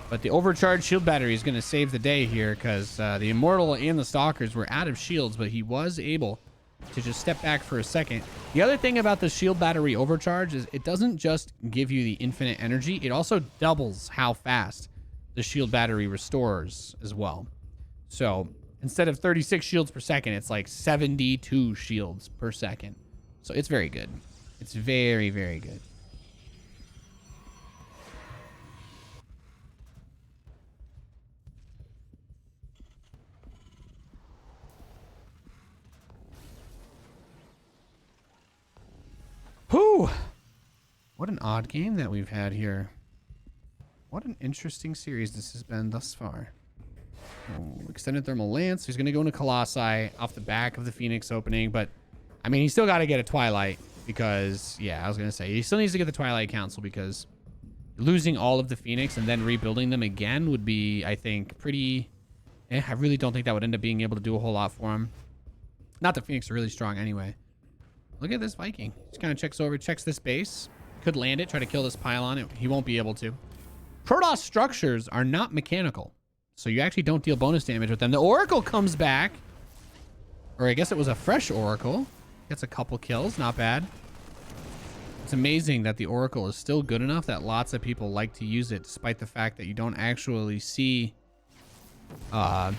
But the overcharged shield battery is going to save the day here because the Immortal and the Stalkers were out of shields, but he was able to just step back for a second. The other thing about the shield battery overcharge is it doesn't just give you the infinite energy. It also doubles how fast the shield battery restores as well. So instead of 36 shields per second, it's like 72 shields per second. So it's very good. It's very, very good. Whew. What an odd game that we've had here. What an interesting series this has been thus far. Oh, extended thermal lance. He's going to go into Colossi off the back of the Phoenix opening, but I mean, he's still got to get a Twilight because, yeah, I was going to say he still needs to get the Twilight Council because losing all of the Phoenix and then rebuilding them again would be, I think, pretty... I really don't think that would end up being able to do a whole lot for him. Not that Phoenix are really strong anyway. Look at this Viking. Just kind of checks this base. Could land it, try to kill this pylon. He won't be able to. Protoss structures are not mechanical, so you actually don't deal bonus damage with them. The Oracle comes back, or I guess it was a fresh Oracle. Gets a couple kills, not bad. It's amazing that the Oracle is still good enough that lots of people like to use it, despite the fact that you don't actually see, you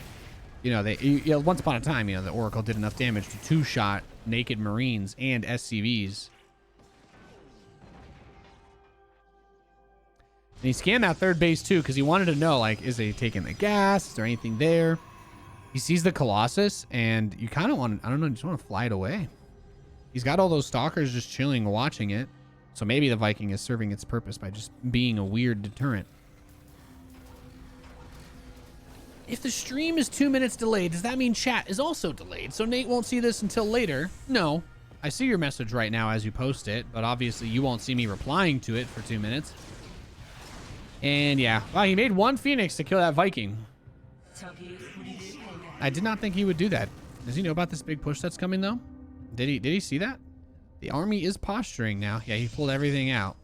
know, once upon a time, you know, the Oracle did enough damage to two-shot naked Marines and SCVs. And he scanned that third base too because he wanted to know, like, is he taking the gas? Is there anything there? He sees the Colossus and you kind of want to, I don't know, you just want to fly it away. He's got all those Stalkers just chilling, watching it. So maybe the Viking is serving its purpose by just being a weird deterrent. If the stream is 2 minutes delayed, does that mean chat is also delayed? So Nate won't see this until later? No. I see your message right now as you post it, but obviously you won't see me replying to it for 2 minutes. And yeah, wow, he made one Phoenix to kill that Viking. I did not think he would do that. Does he know about this big push that's coming though? Did he see that? The army is posturing now. Yeah, he pulled everything out.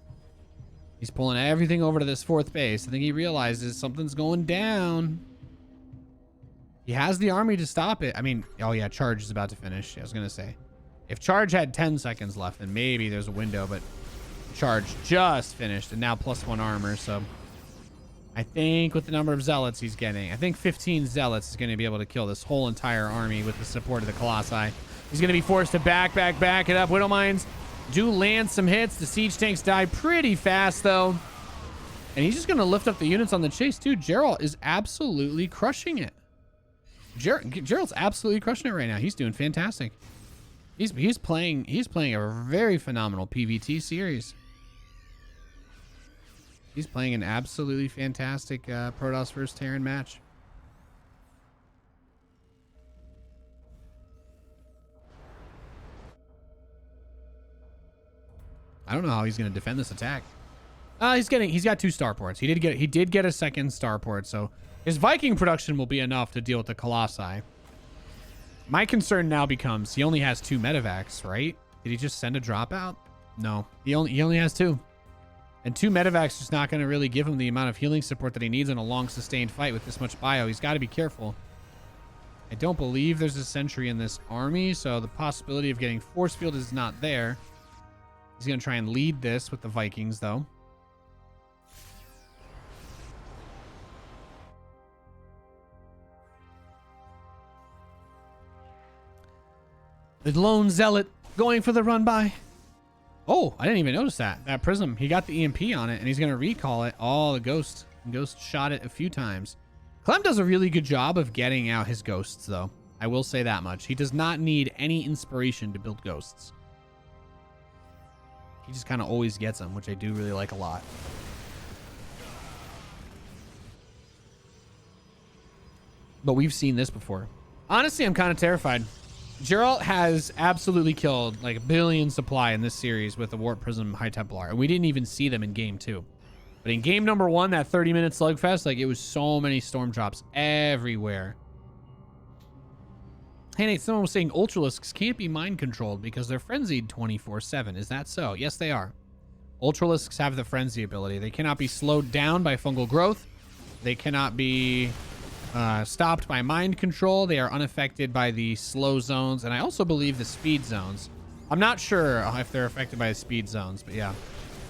He's pulling everything over to this fourth base. I think he realizes something's going down. He has the army to stop it. I mean, oh yeah, Charge is about to finish. I was going to say, if Charge had 10 seconds left, then maybe there's a window, but Charge just finished and now +1 armor. So I think with the number of Zealots he's getting, I think 15 Zealots is going to be able to kill this whole entire army with the support of the Colossi. He's going to be forced to back it up. Widow Mines do land some hits. The siege tanks die pretty fast though. And he's just going to lift up the units on the chase too. Geralt is absolutely crushing it. Geralt's absolutely crushing it right now. He's doing fantastic. He's playing a very phenomenal PvT series. He's playing an absolutely fantastic Protoss versus Terran match. I don't know how he's going to defend this attack. He's got 2 starports. He did get a second starport, so his Viking production will be enough to deal with the Colossi. My concern now becomes he only has 2 medevacs, right? Did he just send a drop out? No, he only has 2. And 2 medevacs just not going to really give him the amount of healing support that he needs in a long sustained fight with this much bio. He's got to be careful. I don't believe there's a sentry in this army, so the possibility of getting force field is not there. He's going to try and lead this with the Vikings, though. The lone zealot going for the run by. Oh, I didn't even notice that. That prism, he got the EMP on it, and he's going to recall it. Oh, the ghost. Ghost shot it a few times. Clem does a really good job of getting out his ghosts, though. I will say that much. He does not need any inspiration to build ghosts. He just kind of always gets them, which I do really like a lot. But we've seen this before. Honestly, I'm kind of terrified. Geralt has absolutely killed like 1 billion supply in this series with the Warp Prism High Templar, and we didn't even see them in game 2. But in game number 1, that 30-minute slugfest, like it was so many storm drops everywhere. Hey Nate, someone was saying Ultralisks can't be mind controlled because they're frenzied 24/7. Is that so? Yes, they are. Ultralisks have the frenzy ability. They cannot be slowed down by fungal growth. They cannot be stopped by mind control. They are unaffected by the slow zones, and I also believe the speed zones. I'm not sure if they're affected by the speed zones, but yeah.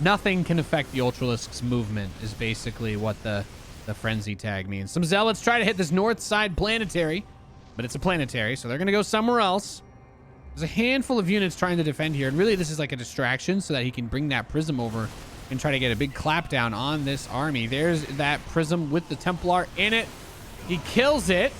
Nothing can affect the Ultralisk's movement is basically what the frenzy tag means. Some zealots try to hit this north side planetary, but it's a planetary, so they're going to go somewhere else. There's a handful of units trying to defend here, and really this is like a distraction so that he can bring that prism over and try to get a big clapdown on this army. There's that prism with the Templar in it. He kills it,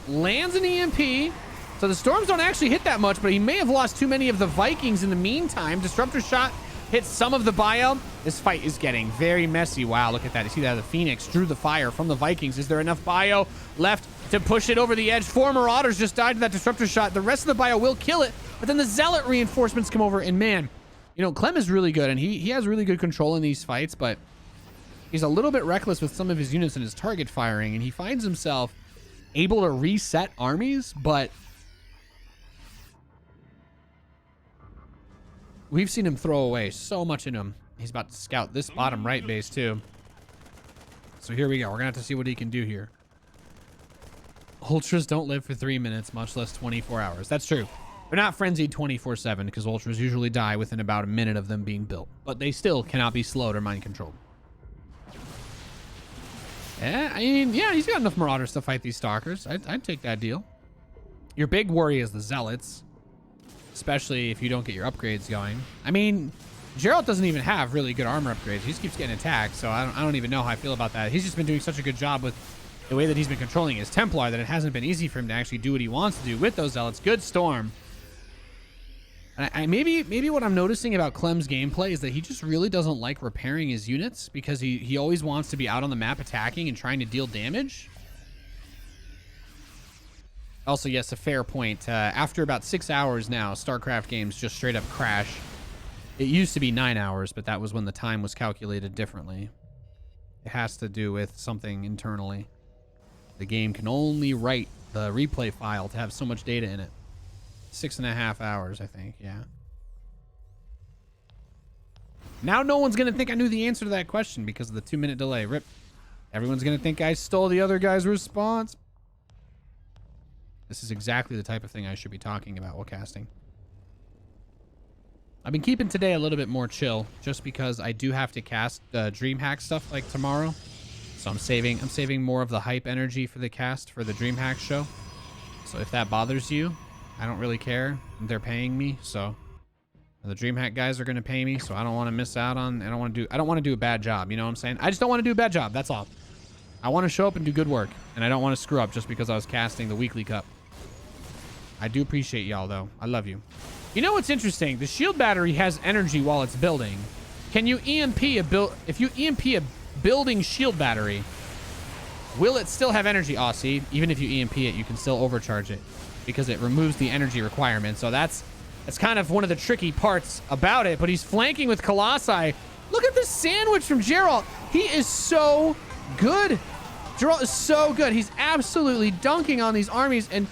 lands an EMP. So the storms don't actually hit that much, but he may have lost too many of the Vikings in the meantime. Disruptor shot hits some of the bio. This fight is getting very messy. Wow, look at that. You see that the Phoenix drew the fire from the Vikings. Is there enough bio left to push it over the edge? 4 Marauders just died to that disruptor shot. The rest of the bio will kill it, but then the Zealot reinforcements come over, and man, you know, Clem is really good, and he has really good control in these fights, but he's a little bit reckless with some of his units and his target firing, and he finds himself able to reset armies, but we've seen him throw away so much in him. He's about to scout this bottom right base too. So here we go. We're gonna have to see what he can do here. Ultras don't live for 3 minutes, much less 24 hours. That's true. They're not frenzied 24/7 because Ultras usually die within about a minute of them being built, but they still cannot be slowed or mind controlled. Yeah, I mean, yeah, he's got enough Marauders to fight these Stalkers. I'd take that deal. Your big worry is the Zealots, especially if you don't get your upgrades going. I mean, Geralt doesn't even have really good armor upgrades. He just keeps getting attacked, so I don't even know how I feel about that. He's just been doing such a good job with the way that he's been controlling his Templar that it hasn't been easy for him to actually do what he wants to do with those Zealots. Good storm. And maybe what I'm noticing about Clem's gameplay is that he just really doesn't like repairing his units because he always wants to be out on the map attacking and trying to deal damage. Also, yes, a fair point. After about 6 hours now, StarCraft games just straight up crash. It used to be 9 hours, but that was when the time was calculated differently. It has to do with something internally. The game can only write the replay file to have so much data in it. 6.5 hours, I think, yeah. Now no one's going to think I knew the answer to that question because of the 2-minute delay. Rip. Everyone's going to think I stole the other guy's response. This is exactly the type of thing I should be talking about while casting. I've been keeping today a little bit more chill just because I do have to cast DreamHack stuff like tomorrow. So I'm saving more of the hype energy for the cast for the DreamHack show. So if that bothers you, I don't really care. They're paying me, so the DreamHack guys are going to pay me, so I don't want to miss out on. I don't want to do a bad job. You know what I'm saying? I just don't want to do a bad job. That's all. I want to show up and do good work, and I don't want to screw up just because I was casting the weekly cup. I do appreciate y'all though. I love you. You know what's interesting? The shield battery has energy while it's building. Can you EMP a build? If you EMP a building shield battery, will it still have energy? Oh, see, even if you EMP it, you can still overcharge it because it removes the energy requirement. So that's kind of one of the tricky parts about it. But he's flanking with Colossi. Look at this sandwich from Geralt. He is so good. Geralt is so good. He's absolutely dunking on these armies, and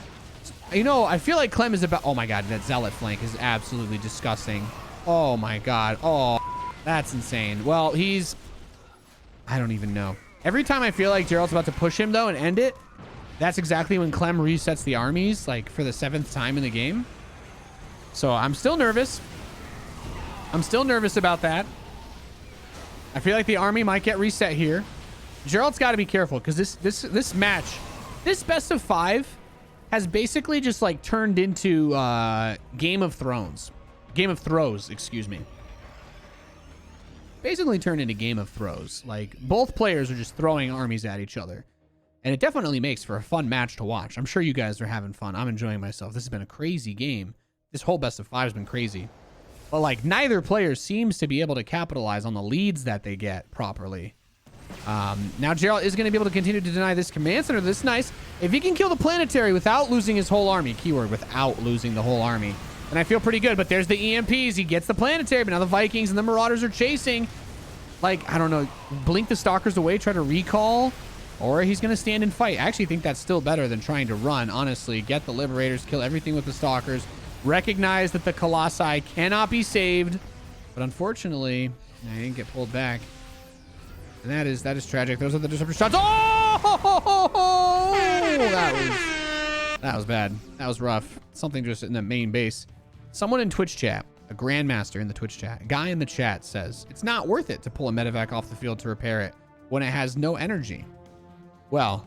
You know, I feel like Clem is about... Oh, my God. That Zealot flank is absolutely disgusting. Oh, my God. Oh, that's insane. Well, he's... I don't even know. Every time I feel like Geralt's about to push him, though, and end it, that's exactly when Clem resets the armies, like, for the 7th time in the game. So I'm still nervous. I'm still nervous about that. I feel like the army might get reset here. Geralt's got to be careful because this match, this best of 5 has basically just like turned into Game of Thrones. Game of Throws, excuse me. Basically turned into Game of Throws. Like both players are just throwing armies at each other. And it definitely makes for a fun match to watch. I'm sure you guys are having fun. I'm enjoying myself. This has been a crazy game. This whole best of 5 has been crazy. But like neither player seems to be able to capitalize on the leads that they get properly. Now Geralt is going to be able to continue to deny this command center. This is nice. If he can kill the planetary without losing his whole army, keyword without losing the whole army, then I feel pretty good. But there's the EMPs. He gets the planetary, but now the Vikings and the Marauders are chasing. Like, I don't know, blink the Stalkers away, try to recall, or he's going to stand and fight. I actually think that's still better than trying to run, honestly. Get the Liberators, kill everything with the Stalkers. Recognize that the Colossi cannot be saved. But unfortunately, I didn't get pulled back. And that is tragic. Those are the disruptor shots. Oh! That was bad. That was rough. Something just in the main base. Someone in Twitch chat, a grandmaster in the Twitch chat, a guy in the chat says, it's not worth it to pull a medevac off the field to repair it when it has no energy. Well,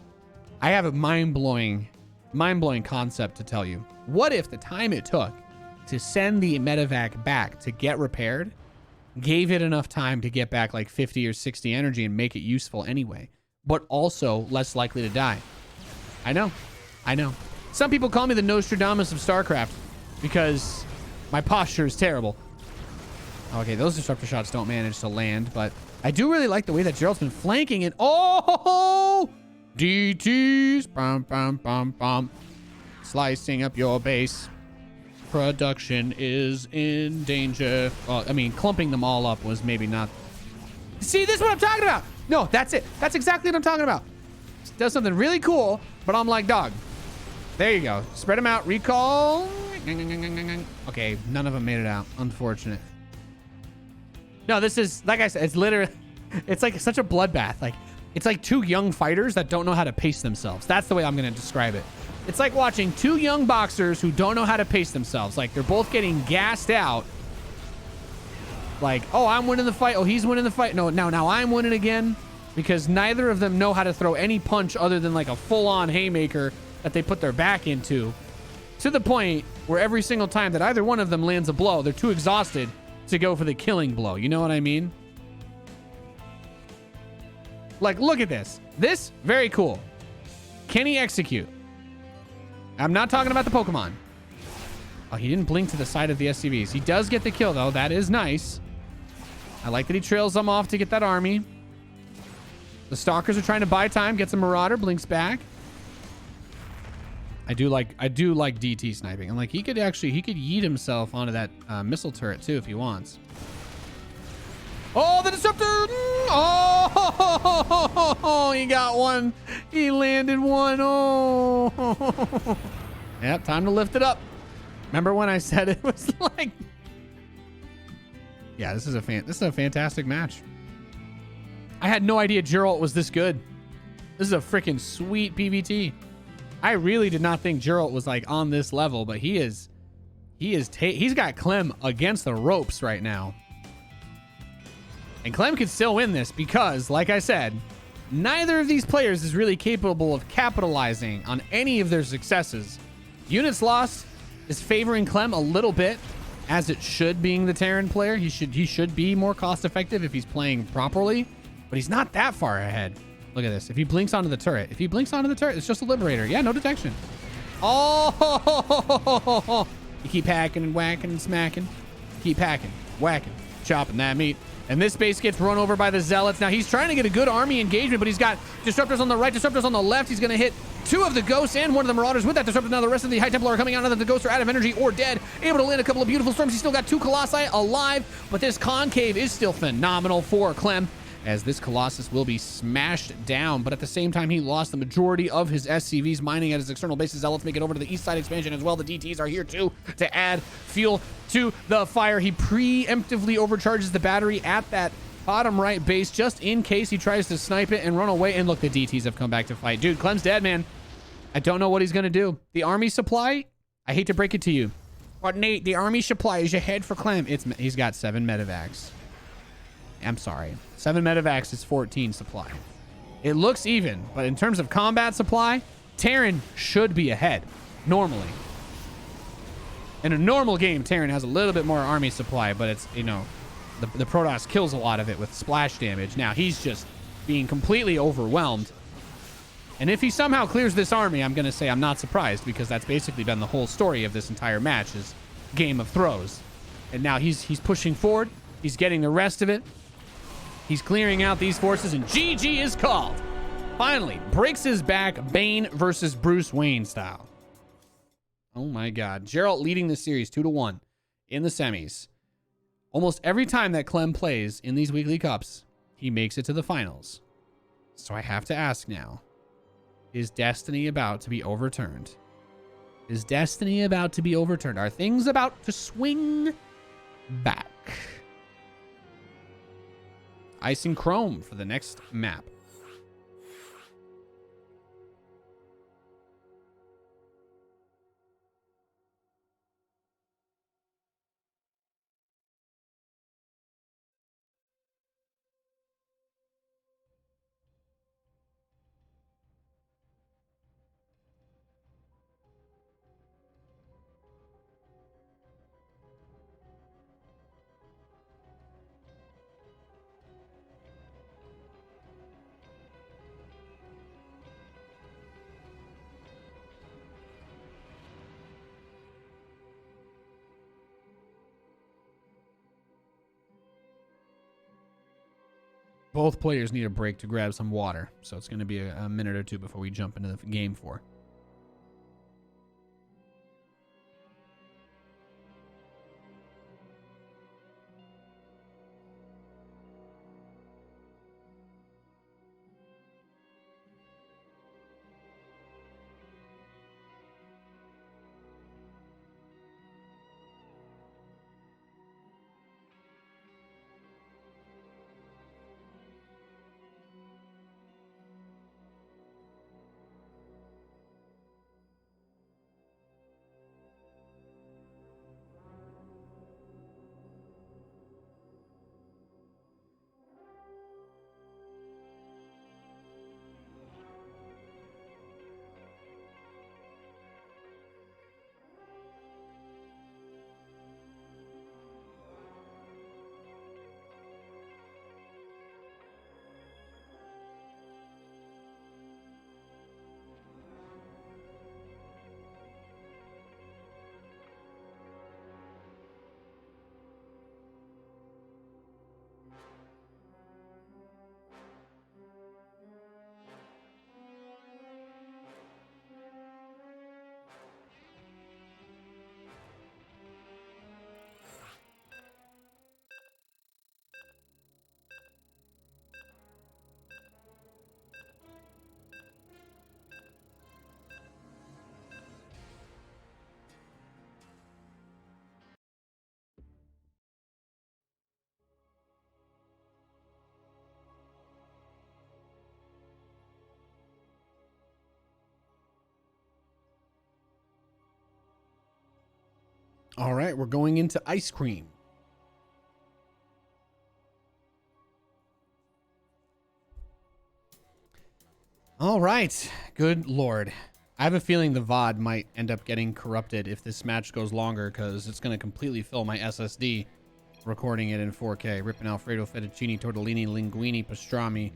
I have a mind-blowing concept to tell you. What if the time it took to send the medevac back to get repaired gave it enough time to get back like 50 or 60 energy and make it useful anyway, but also less likely to die? I know. Some people call me the Nostradamus of StarCraft because my posture is terrible. Okay, those disruptor shots don't manage to land, but I do really like the way that Geralt's been flanking it. Oh, DTs, bum, bum, bum, bum. Slicing up your base. Production is in danger. Well, I mean, clumping them all up was maybe not. See, this is what I'm talking about. No, that's it. That's exactly what I'm talking about. It does something really cool, but I'm like, dog. There you go. Spread them out. Recall. Okay, none of them made it out. Unfortunate. No, this is, like I said, it's literally, it's like such a bloodbath. Like, it's like two young fighters that don't know how to pace themselves. That's the way I'm going to describe it. It's like watching two young boxers who don't know how to pace themselves. Like, they're both getting gassed out. Like, oh, I'm winning the fight. Oh, he's winning the fight. No, now I'm winning again. Because neither of them know how to throw any punch other than like a full-on haymaker that they put their back into. To the point where every single time that either one of them lands a blow, they're too exhausted to go for the killing blow. You know what I mean? Like, look at this. This, very cool. Can he execute? I'm not talking about the Pokemon. Oh, he didn't blink to the side of the SCVs. He does get the kill, though. That is nice. I like that he trails them off to get that army. The Stalkers are trying to buy time. Gets a Marauder. Blinks back. I do like DT sniping. And like, he could yeet himself onto that missile turret, too, if he wants. Oh, the Disruptor! Oh, he got one. He landed one. Oh. Yep, time to lift it up. Remember when I said it was like... Yeah, this is a fantastic match. I had no idea Geralt was this good. This is a freaking sweet PvT. I really did not think Geralt was like on this level, but he's got Clem against the ropes right now. And Clem could still win this because, like I said, neither of these players is really capable of capitalizing on any of their successes. Units lost is favoring Clem a little bit, as it should, being the Terran player. He should be more cost effective if he's playing properly, but he's not that far ahead. Look at this. If he blinks onto the turret, it's just a Liberator. Yeah, no detection. Oh, you keep hacking and whacking and smacking. Keep hacking, whacking, chopping that meat. And this base gets run over by the Zealots. Now, he's trying to get a good army engagement, but he's got Disruptors on the right, Disruptors on the left. He's going to hit two of the Ghosts and one of the Marauders with that Disruptor. Now, the rest of the High Templar are coming out. Now that the Ghosts are out of energy or dead. Able to land a couple of beautiful storms. He's still got two Colossi alive, but this Concave is still phenomenal for Clem. as this Colossus will be smashed down, but at the same time, he lost the majority of his SCVs mining at his external bases. Zealots make it over to the east side expansion as well. The DTs are here too to add fuel to the fire. He preemptively overcharges the battery at that bottom right base just in case he tries to snipe it and run away. And look, the DTs have come back to fight. Dude, Clem's dead, man. I don't know what he's going to do. The army supply, I hate to break it to you, but Nate, the army supply is ahead for Clem. He's got 7 medevacs. I'm sorry. 7 medevacs is 14 supply. It looks even, but in terms of combat supply, Terran should be ahead, normally. In a normal game, Terran has a little bit more army supply, but it's, you know, the Protoss kills a lot of it with splash damage. Now, he's just being completely overwhelmed. And if he somehow clears this army, I'm going to say I'm not surprised, because that's basically been the whole story of this entire match, is game of throws. And now he's pushing forward. He's getting the rest of it. He's clearing out these forces, and GG is called. Finally, breaks his back, Bane versus Bruce Wayne style. Oh my God. Geralt leading the series 2-1 in the semis. Almost every time that Clem plays in these weekly cups, he makes it to the finals. So I have to ask now, is destiny about to be overturned? Is destiny about to be overturned? Are things about to swing back? Ice and Chrome for the next map. Both players need a break to grab some water, so it's going to be a minute or two before we jump into the game 4. All right, we're going into ice cream. All right, good Lord. I have a feeling the VOD might end up getting corrupted if this match goes longer, because it's going to completely fill my SSD recording it in 4K. Ripping Alfredo, fettuccine, tortellini, linguine, pastrami,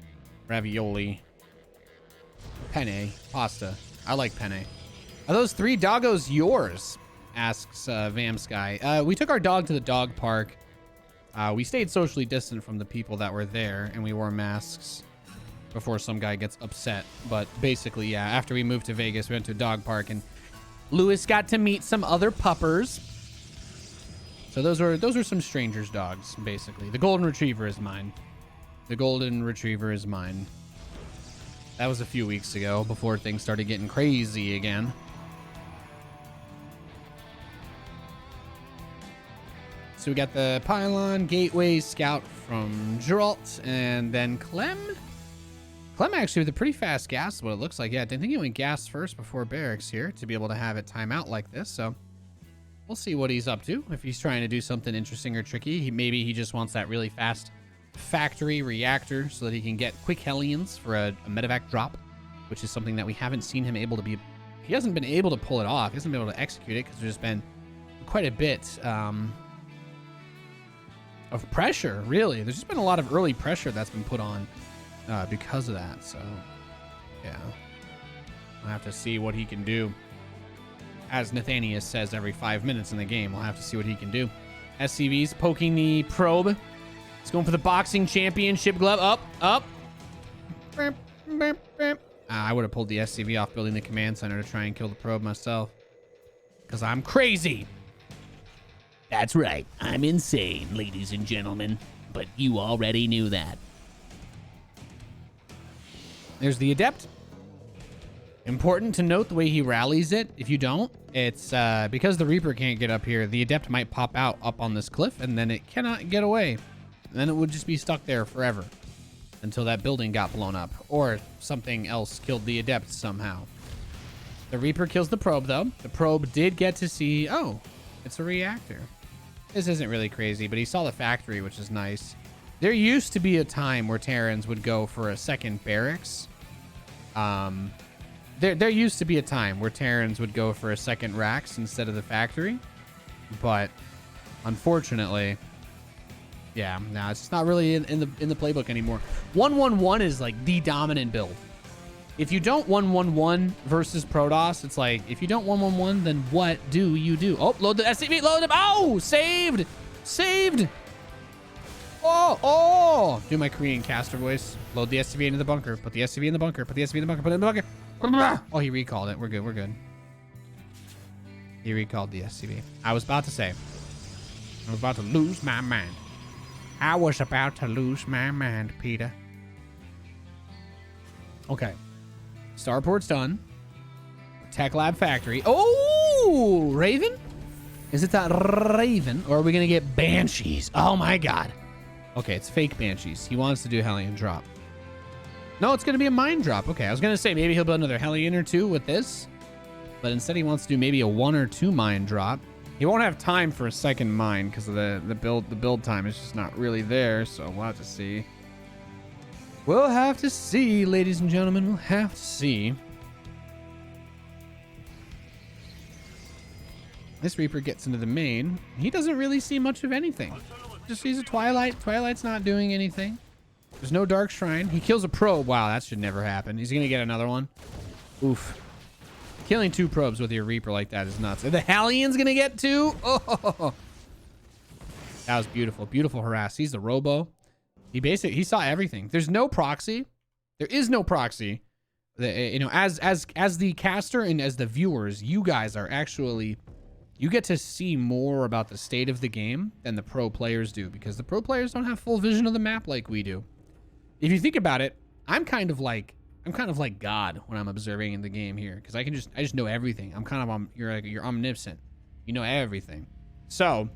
ravioli, penne, pasta. I like penne. Are those 3 doggos yours? Asks Vamsky. We took our dog to the dog park. We stayed socially distant from the people that were there, and we wore masks before some guy gets upset. But basically, yeah, after we moved to Vegas, we went to a dog park, and Lewis got to meet some other puppers. So those are some strangers' dogs, basically. The golden retriever is mine. The golden retriever is mine. That was a few weeks ago before things started getting crazy again. So we got the pylon, gateway, scout from Geralt, and then Clem. Clem actually with a pretty fast gas, what it looks like. Yeah, I didn't think he went gas first before barracks here to be able to have it time out like this. So we'll see what he's up to. If he's trying to do something interesting or tricky, maybe he just wants that really fast factory reactor so that he can get quick Hellions for a medevac drop, which is something that we haven't seen him able to be. He hasn't been able to pull it off. He hasn't been able to execute it because there's been quite a bit of pressure, really. There's just been a lot of early pressure that's been put on because of that. So, yeah. I'll have to see what he can do. As Nathanias says every 5 minutes in the game, we'll have to see what he can do. SCV's poking the probe. He's going for the boxing championship glove. Up. I would have pulled the SCV off building the command center to try and kill the probe myself. Because I'm crazy. That's right. I'm insane, ladies and gentlemen. But you already knew that. There's the Adept. Important to note the way he rallies it. If you don't, it's because the Reaper can't get up here, the Adept might pop out up on this cliff, and then it cannot get away. And then it would just be stuck there forever until that building got blown up, or something else killed the Adept somehow. The Reaper kills the probe, though. The probe did get to see, oh, it's a reactor. This isn't really crazy, but he saw the factory, which is nice. There used to be a time where Terrans would go for a second barracks. There used to be a time where Terrans would go for a second racks instead of the factory. But unfortunately, yeah, no, it's just not really in the playbook anymore. 1-1-1 is like the dominant build. If you don't 1-1-1 versus Protoss, it's like, if you don't 1-1-1, then what do you do? Oh, load the SCV, load him. Oh, saved. Oh. Do my Korean caster voice. Load the SCV into the bunker. Put the SCV in the bunker. Put the SCV in the bunker. Put it in the bunker. Oh, he recalled it. We're good. He recalled the SCV. I was about to lose my mind. Peter. Okay. Starport's done. Tech Lab Factory. Oh, Raven? Is it that Raven? Or are we going to get Banshees? Oh, my God. Okay, it's fake Banshees. He wants to do Hellion drop. No, it's going to be a mine drop. Okay, I was going to say maybe he'll build another Hellion or two with this. But instead he wants to do maybe a 1 or 2 mine drop. He won't have time for a second mine because of the build time is just not really there. So we'll have to see. We'll have to see, ladies and gentlemen. We'll have to see. This Reaper gets into the main. He doesn't really see much of anything. Just sees a Twilight. Twilight's not doing anything. There's no Dark Shrine. He kills a probe. Wow, that should never happen. He's going to get another one. Oof. Killing 2 probes with your Reaper like that is nuts. And the Hallion's going to get 2? Oh. That was beautiful. Beautiful harass. He's the Robo. He saw everything. There's no proxy. There is no proxy. As the caster and as the viewers, you guys are actually, you get to see more about the state of the game than the pro players do, because the pro players don't have full vision of the map like we do. If you think about it, I'm kind of like God when I'm observing in the game here, because I just know everything. I'm kind of you're omniscient. You know everything. So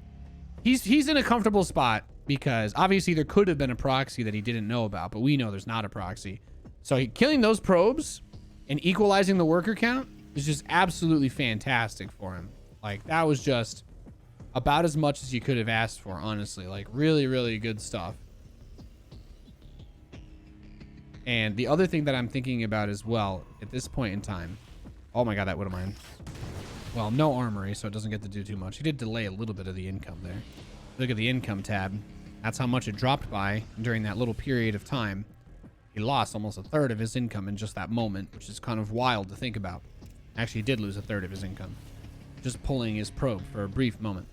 he's in a comfortable spot because obviously there could have been a proxy that he didn't know about, but we know there's not a proxy. So killing those probes and equalizing the worker count is just absolutely fantastic for him. Like, that was just about as much as you could have asked for, honestly. Like, really, really good stuff. And the other thing that I'm thinking about as well at this point in time. Oh my God, that would have mine. Well, no armory, so it doesn't get to do too much. He did delay a little bit of the income there. Look at the income tab. That's how much it dropped by during that little period of time. He lost almost 1/3 of his income in just that moment, which is kind of wild to think about. Actually, he did lose 1/3 of his income. Just pulling his probe for a brief moment.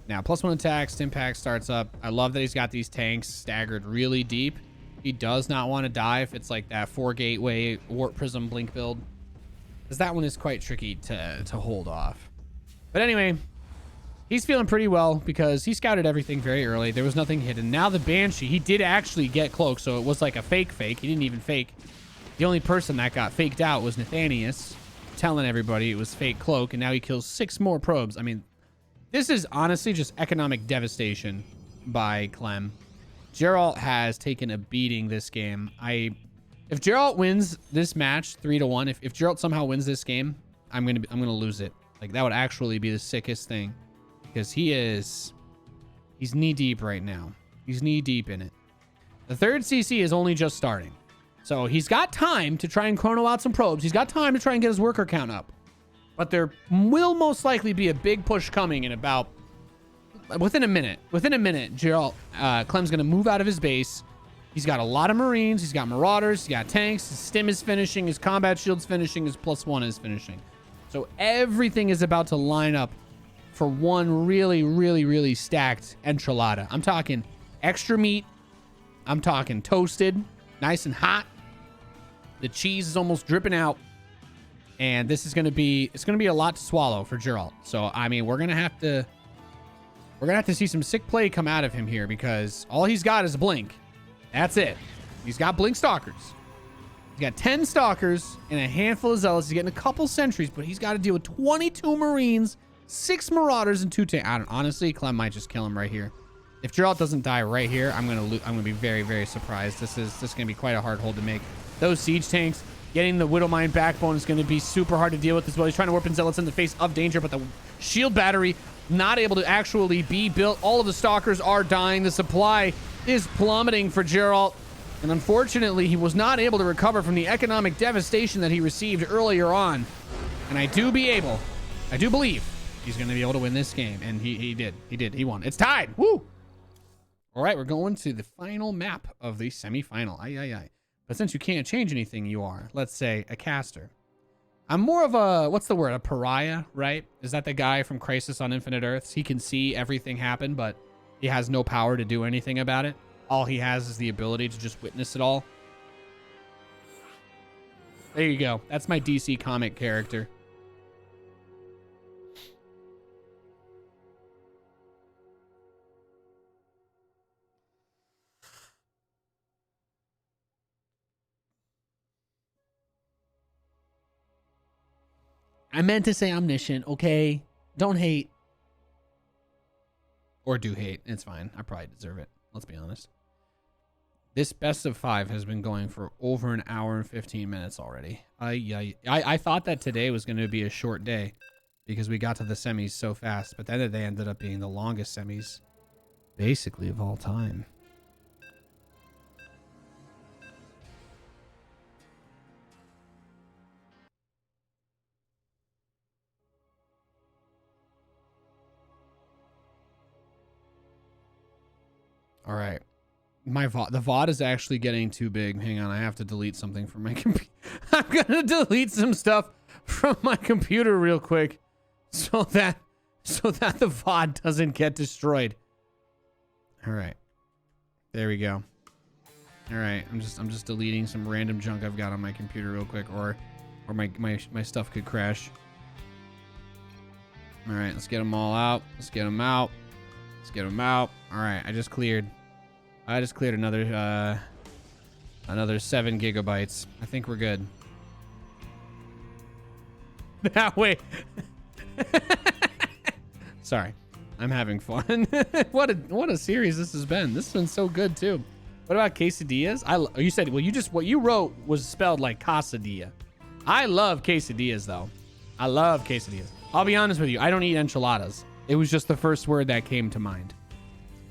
Now, +1 attack, Stimpack starts up. I love that he's got these tanks staggered really deep. He does not want to die if it's like that 4 gateway Warp Prism Blink build, because that one is quite tricky to hold off. But anyway, He's feeling pretty well because he scouted everything very early. There was nothing hidden. Now the Banshee, he did actually get cloak, so it was like a fake. He didn't even fake. The only person that got faked out was Nathanias, telling everybody it was fake cloak, and now he kills 6 more probes. I mean, this is honestly just economic devastation by Clem. Geralt has taken a beating this game. If Geralt wins this match 3-1, if Geralt somehow wins this game, I'm gonna lose it. Like, that would actually be the sickest thing. Because he's knee deep right now. He's knee deep in it. The 3rd CC is only just starting. So he's got time to try and chrono out some probes. He's got time to try and get his worker count up. But there will most likely be a big push coming in about... Within a minute, Geralt, Clem's going to move out of his base. He's got a lot of Marines. He's got Marauders. He's got tanks. His stim is finishing. His combat shield's finishing. His +1 is finishing. So everything is about to line up for one really, really, really stacked enchilada. I'm talking extra meat. I'm talking toasted, nice and hot. The cheese is almost dripping out. And this is going to be, it's going to be a lot to swallow for Geralt. So, I mean, we're going to have to see some sick play come out of him here because all he's got is Blink. That's it. He's got Blink Stalkers. He's got 10 Stalkers and a handful of Zealots. He's getting a couple sentries, but he's got to deal with 22 Marines, 6 Marauders, and 2 tanks. Honestly, Clem might just kill him right here. If Geralt doesn't die right here, I'm gonna be very, very surprised. This is gonna be quite a hard hold to make. Those siege tanks, getting the Widowmine backbone is gonna be super hard to deal with as well. He's trying to warp in Zealots in the face of danger, but the shield battery not able to actually be built. All of the Stalkers are dying. The supply is plummeting for Geralt. And unfortunately, he was not able to recover from the economic devastation that he received earlier on. And I do believe he's going to be able to win this game. And he did. He won. It's tied. Woo! All right, we're going to the final map of the semifinal. Aye. But since you can't change anything, you are, let's say, a caster. I'm more of a, what's the word? A pariah, right? Is that the guy from Crisis on Infinite Earths? He can see everything happen, but he has no power to do anything about it. All he has is the ability to just witness it all. There you go. That's my DC comic character. I meant to say omniscient, okay? Don't hate. Or do hate. It's fine. I probably deserve it. Let's be honest. This best of 5 has been going for over an hour and 15 minutes already. I thought that today was going to be a short day because we got to the semis so fast, but then they ended up being the longest semis basically of all time. All right. The VOD is actually getting too big. Hang on, I have to delete something from my computer. I'm gonna delete some stuff from my computer real quick so that the VOD doesn't get destroyed. All right. There we go. All right. I'm just deleting some random junk I've got on my computer real quick, or my stuff could crash. All right, let's get them all out. Let's get them out. All right, I just cleared another 7 gigabytes. I think we're good. That way. Sorry, I'm having fun. What a series this has been. This has been so good too. What about quesadillas? You said, well, what you wrote was spelled like casadilla. I love quesadillas though. I love quesadillas. I'll be honest with you. I don't eat enchiladas. It was just the first word that came to mind.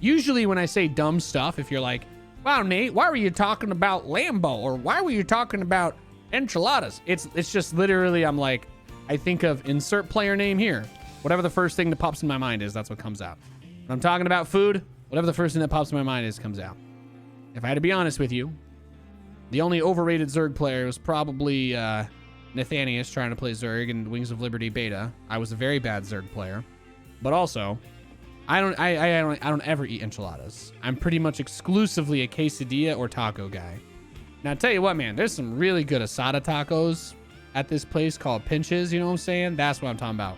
Usually when I say dumb stuff, if you're like, wow, Nate, why were you talking about Lambo? Or why were you talking about enchiladas? It's just literally, I'm like, I think of insert player name here. Whatever the first thing that pops in my mind is, that's what comes out. When I'm talking about food, whatever the first thing that pops in my mind is, comes out. If I had to be honest with you, the only overrated Zerg player was probably Nathanias trying to play Zerg in Wings of Liberty beta. I was a very bad Zerg player. But also, I don't ever eat enchiladas. I'm pretty much exclusively a quesadilla or taco guy. Now, I'll tell you what, man, there's some really good asada tacos at this place called Pinches, you know what I'm saying? That's what I'm talking about.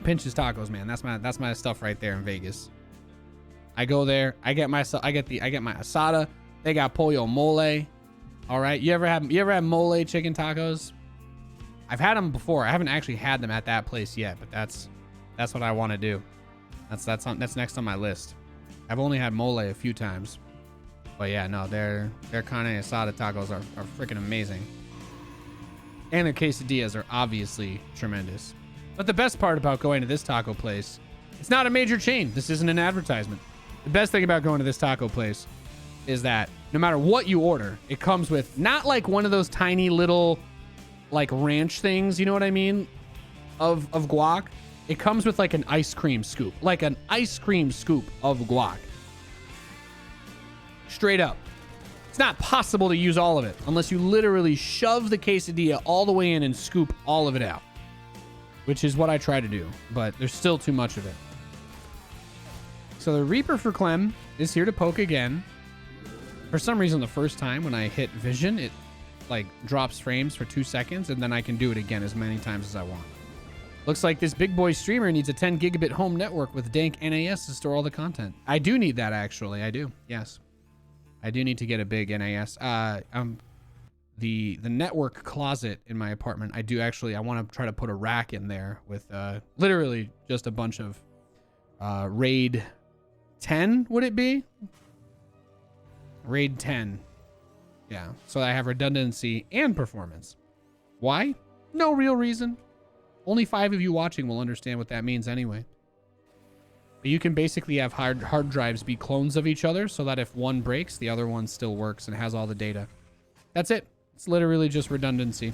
Pinch's Tacos, man. That's my stuff right there in Vegas. I go there. I get my asada. They got pollo mole. All right. You ever had mole chicken tacos? I've had them before. I haven't actually had them at that place yet, but that's what I want to do. That's next on my list. I've only had mole a few times, but yeah, no, their carne asada tacos are freaking amazing, and their quesadillas are obviously tremendous. But the best part about going to this taco place, it's not a major chain. This isn't an advertisement. The best thing about going to this taco place is that no matter what you order, it comes with not like one of those tiny little like ranch things, you know what I mean, of guac. It comes with like an ice cream scoop of guac. Straight up. It's not possible to use all of it unless you literally shove the quesadilla all the way in and scoop all of it out, which is what I try to do, but there's still too much of it. So the Reaper for Clem is here to poke again. For some reason, the first time when I hit vision, it like drops frames for 2 seconds, and then I can do it again as many times as I want. Looks like this big boy streamer needs a 10 gigabit home network with dank NAS to store all the content. I do need that, actually. I do. Yes. I do need to get a big NAS. The network closet in my apartment, I want to try to put a rack in there with literally just a bunch of RAID 10, would it be? RAID 10. Yeah, so I have redundancy and performance. Why? No real reason. Only 5 of you watching will understand what that means anyway. But you can basically have hard drives be clones of each other so that if one breaks, the other one still works and has all the data. That's it. It's literally just redundancy.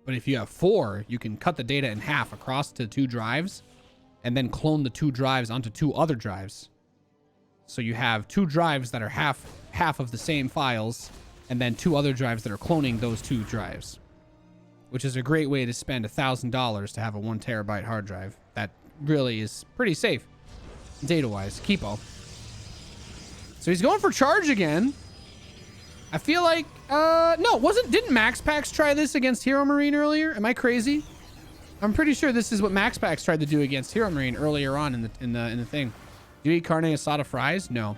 But if you have 4, you can cut the data in half across to 2 drives and then clone the 2 drives onto 2 other drives. So you have 2 drives that are half of the same files, and then 2 other drives that are cloning those 2 drives, which is a great way to spend $1,000 to have a 1 terabyte hard drive. That really is pretty safe data-wise. Keepo. So he's going for charge again. I feel like, didn't Max Pax try this against Hero Marine earlier? Am I crazy? I'm pretty sure this is what Max Pax tried to do against Hero Marine earlier on in the thing. Do you eat carne asada fries? No.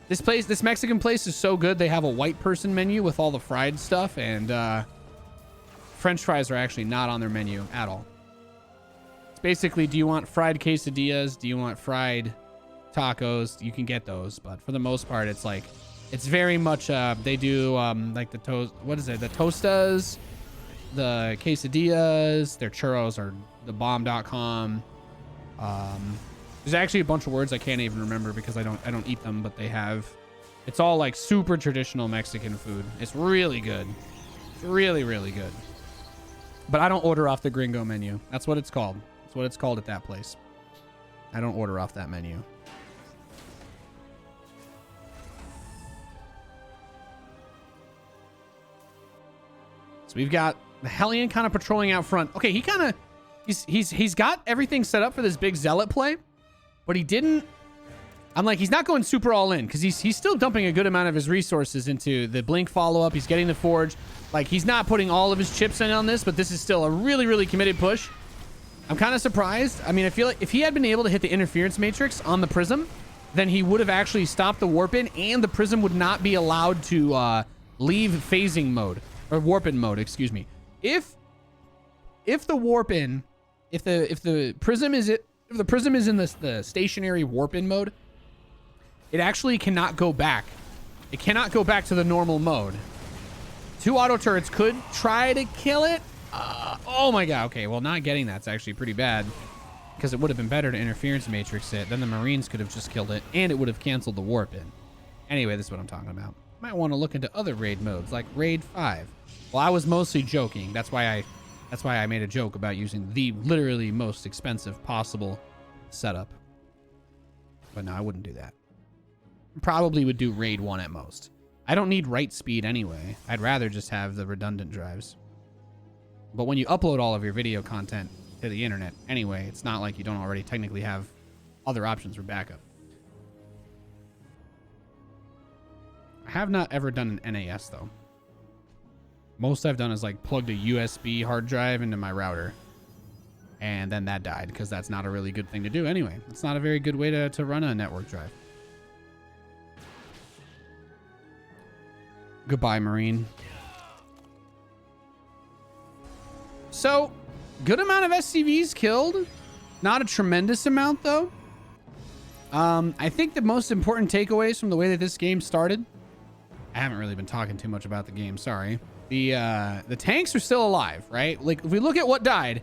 This Mexican place is so good. They have a white person menu with all the fried stuff, and French fries are actually not on their menu at all. It's basically, do you want fried quesadillas? Do you want fried tacos? You can get those, but for the most part, it's very much, they do like the toast. What is it? The tostas, the quesadillas, their churros are the bomb.com. There's actually a bunch of words I can't even remember because I don't eat them, but it's all like super traditional Mexican food. It's really good. It's really, really good. But I don't order off the gringo menu. That's what it's called. That's what it's called at that place. I don't order off that menu. So we've got the Hellion kind of patrolling out front. Okay, he's got everything set up for this big zealot play. But he didn't. I'm like, he's not going super all in because he's still dumping a good amount of his resources into the Blink follow-up. He's getting the Forge. Like, he's not putting all of his chips in on this, but this is still a really, really committed push. I'm kind of surprised. I mean, I feel like if he had been able to hit the interference matrix on the Prism, then he would have actually stopped the warp-in, and the Prism would not be allowed to leave phasing mode, or warp-in mode, excuse me. If the warp-in, if the Prism is it. If the Prism is in the stationary warp-in mode, it actually cannot go back. It cannot go back to the normal mode. 2 auto turrets could try to kill it. Oh my god. Okay, well, not getting that's actually pretty bad because it would have been better to interference matrix it. Then the Marines could have just killed it, and it would have canceled the warp-in. Anyway, this is what I'm talking about. Might want to look into other raid modes like Raid 5. Well, I was mostly joking. That's why I made a joke about using the literally most expensive possible setup. But no, I wouldn't do that. Probably would do Raid 1 at most. I don't need write speed anyway. I'd rather just have the redundant drives. But when you upload all of your video content to the internet anyway, it's not like you don't already technically have other options for backup. I have not ever done an NAS though. Most I've done is like plugged a USB hard drive into my router. And then that died because that's not a really good thing to do anyway. It's not a very good way to run a network drive. Goodbye, Marine. So, good amount of SCVs killed. Not a tremendous amount, though. I think the most important takeaways from the way that this game started. I haven't really been talking too much about the game. Sorry. The tanks are still alive, right? Like, if we look at what died,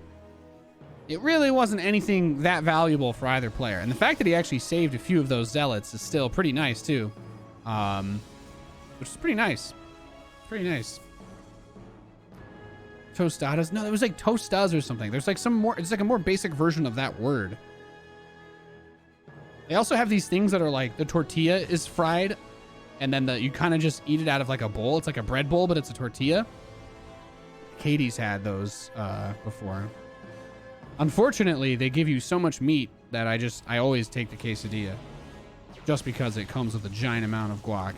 it really wasn't anything that valuable for either player. And the fact that he actually saved a few of those zealots is still pretty nice, too. Which is pretty nice. Pretty nice. Tostadas? No, it was like tostas or something. There's like some more, it's like a more basic version of that word. They also have these things that are like the tortilla is fried and then you kind of just eat it out of like a bowl. It's like a bread bowl, but it's a tortilla. Katie's had those before. Unfortunately, they give you so much meat that I always take the quesadilla just because it comes with a giant amount of guac.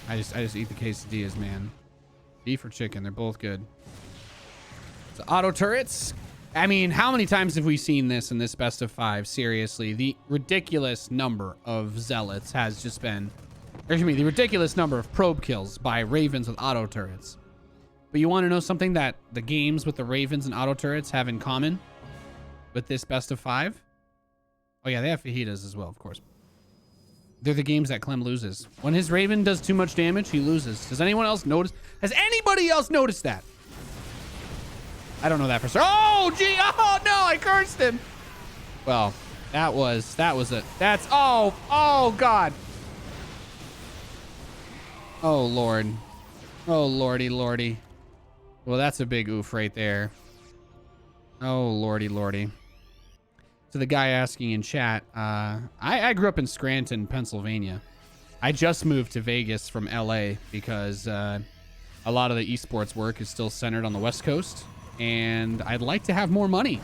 I just eat the quesadillas, man. Beef or chicken, they're both good. So auto turrets. I mean, how many times have we seen this in this best of 5? Seriously, the ridiculous number of zealots has just been, the ridiculous number of probe kills by ravens with auto turrets. But you want to know something that the games with the ravens and auto turrets have in common with this best of 5? Oh yeah, they have fajitas as well, of course. They're the games that Clem loses. When his raven does too much damage, he loses. Does anyone else notice? Has anybody else noticed that? I don't know that for sure. Oh, gee. Oh, no. I cursed him. Well, oh, God. Oh, Lord. Oh, Lordy, Lordy. Well, that's a big oof right there. Oh, Lordy, Lordy. To the guy asking in chat, I grew up in Scranton, Pennsylvania. I just moved to Vegas from LA because a lot of the esports work is still centered on the West Coast, and I'd like to have more money.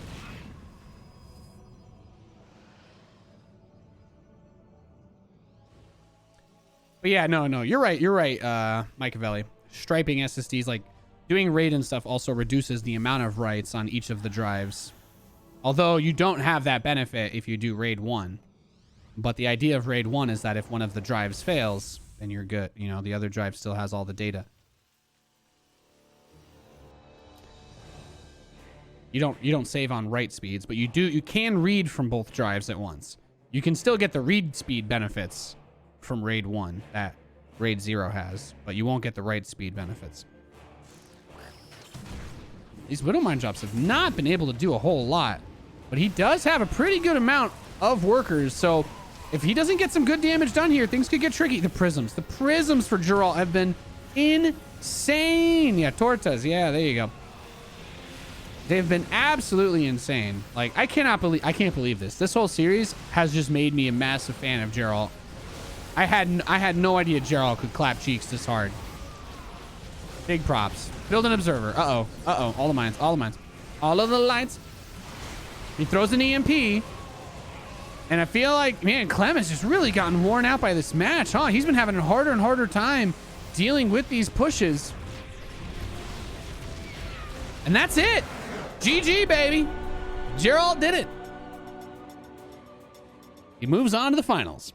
But yeah, no, you're right, Machiavelli. Striping SSDs, like doing raid and stuff, also reduces the amount of writes on each of the drives. Although you don't have that benefit if you do RAID 1. But the idea of RAID 1 is that if one of the drives fails, then you're good. You know, the other drive still has all the data. You don't save on write speeds, but you can read from both drives at once. You can still get the read speed benefits from RAID 1 that RAID 0 has, but you won't get the write speed benefits. These Widowmine drops have not been able to do a whole lot. But he does have a pretty good amount of workers, so if he doesn't get some good damage done here, things could get tricky. The prisms for Geralt have been insane. Yeah, tortas. Yeah, there you go. They've been absolutely insane. Like, I can't believe this. This whole series has just made me a massive fan of Geralt. I had no idea Geralt could clap cheeks this hard. Big props. Build an observer. Uh-oh. All the mines. All of the lights. He throws an EMP. And I feel like, man, Clem has just really gotten worn out by this match, huh? He's been having a harder and harder time dealing with these pushes. And that's it. GG, baby. Geralt did it. He moves on to the finals.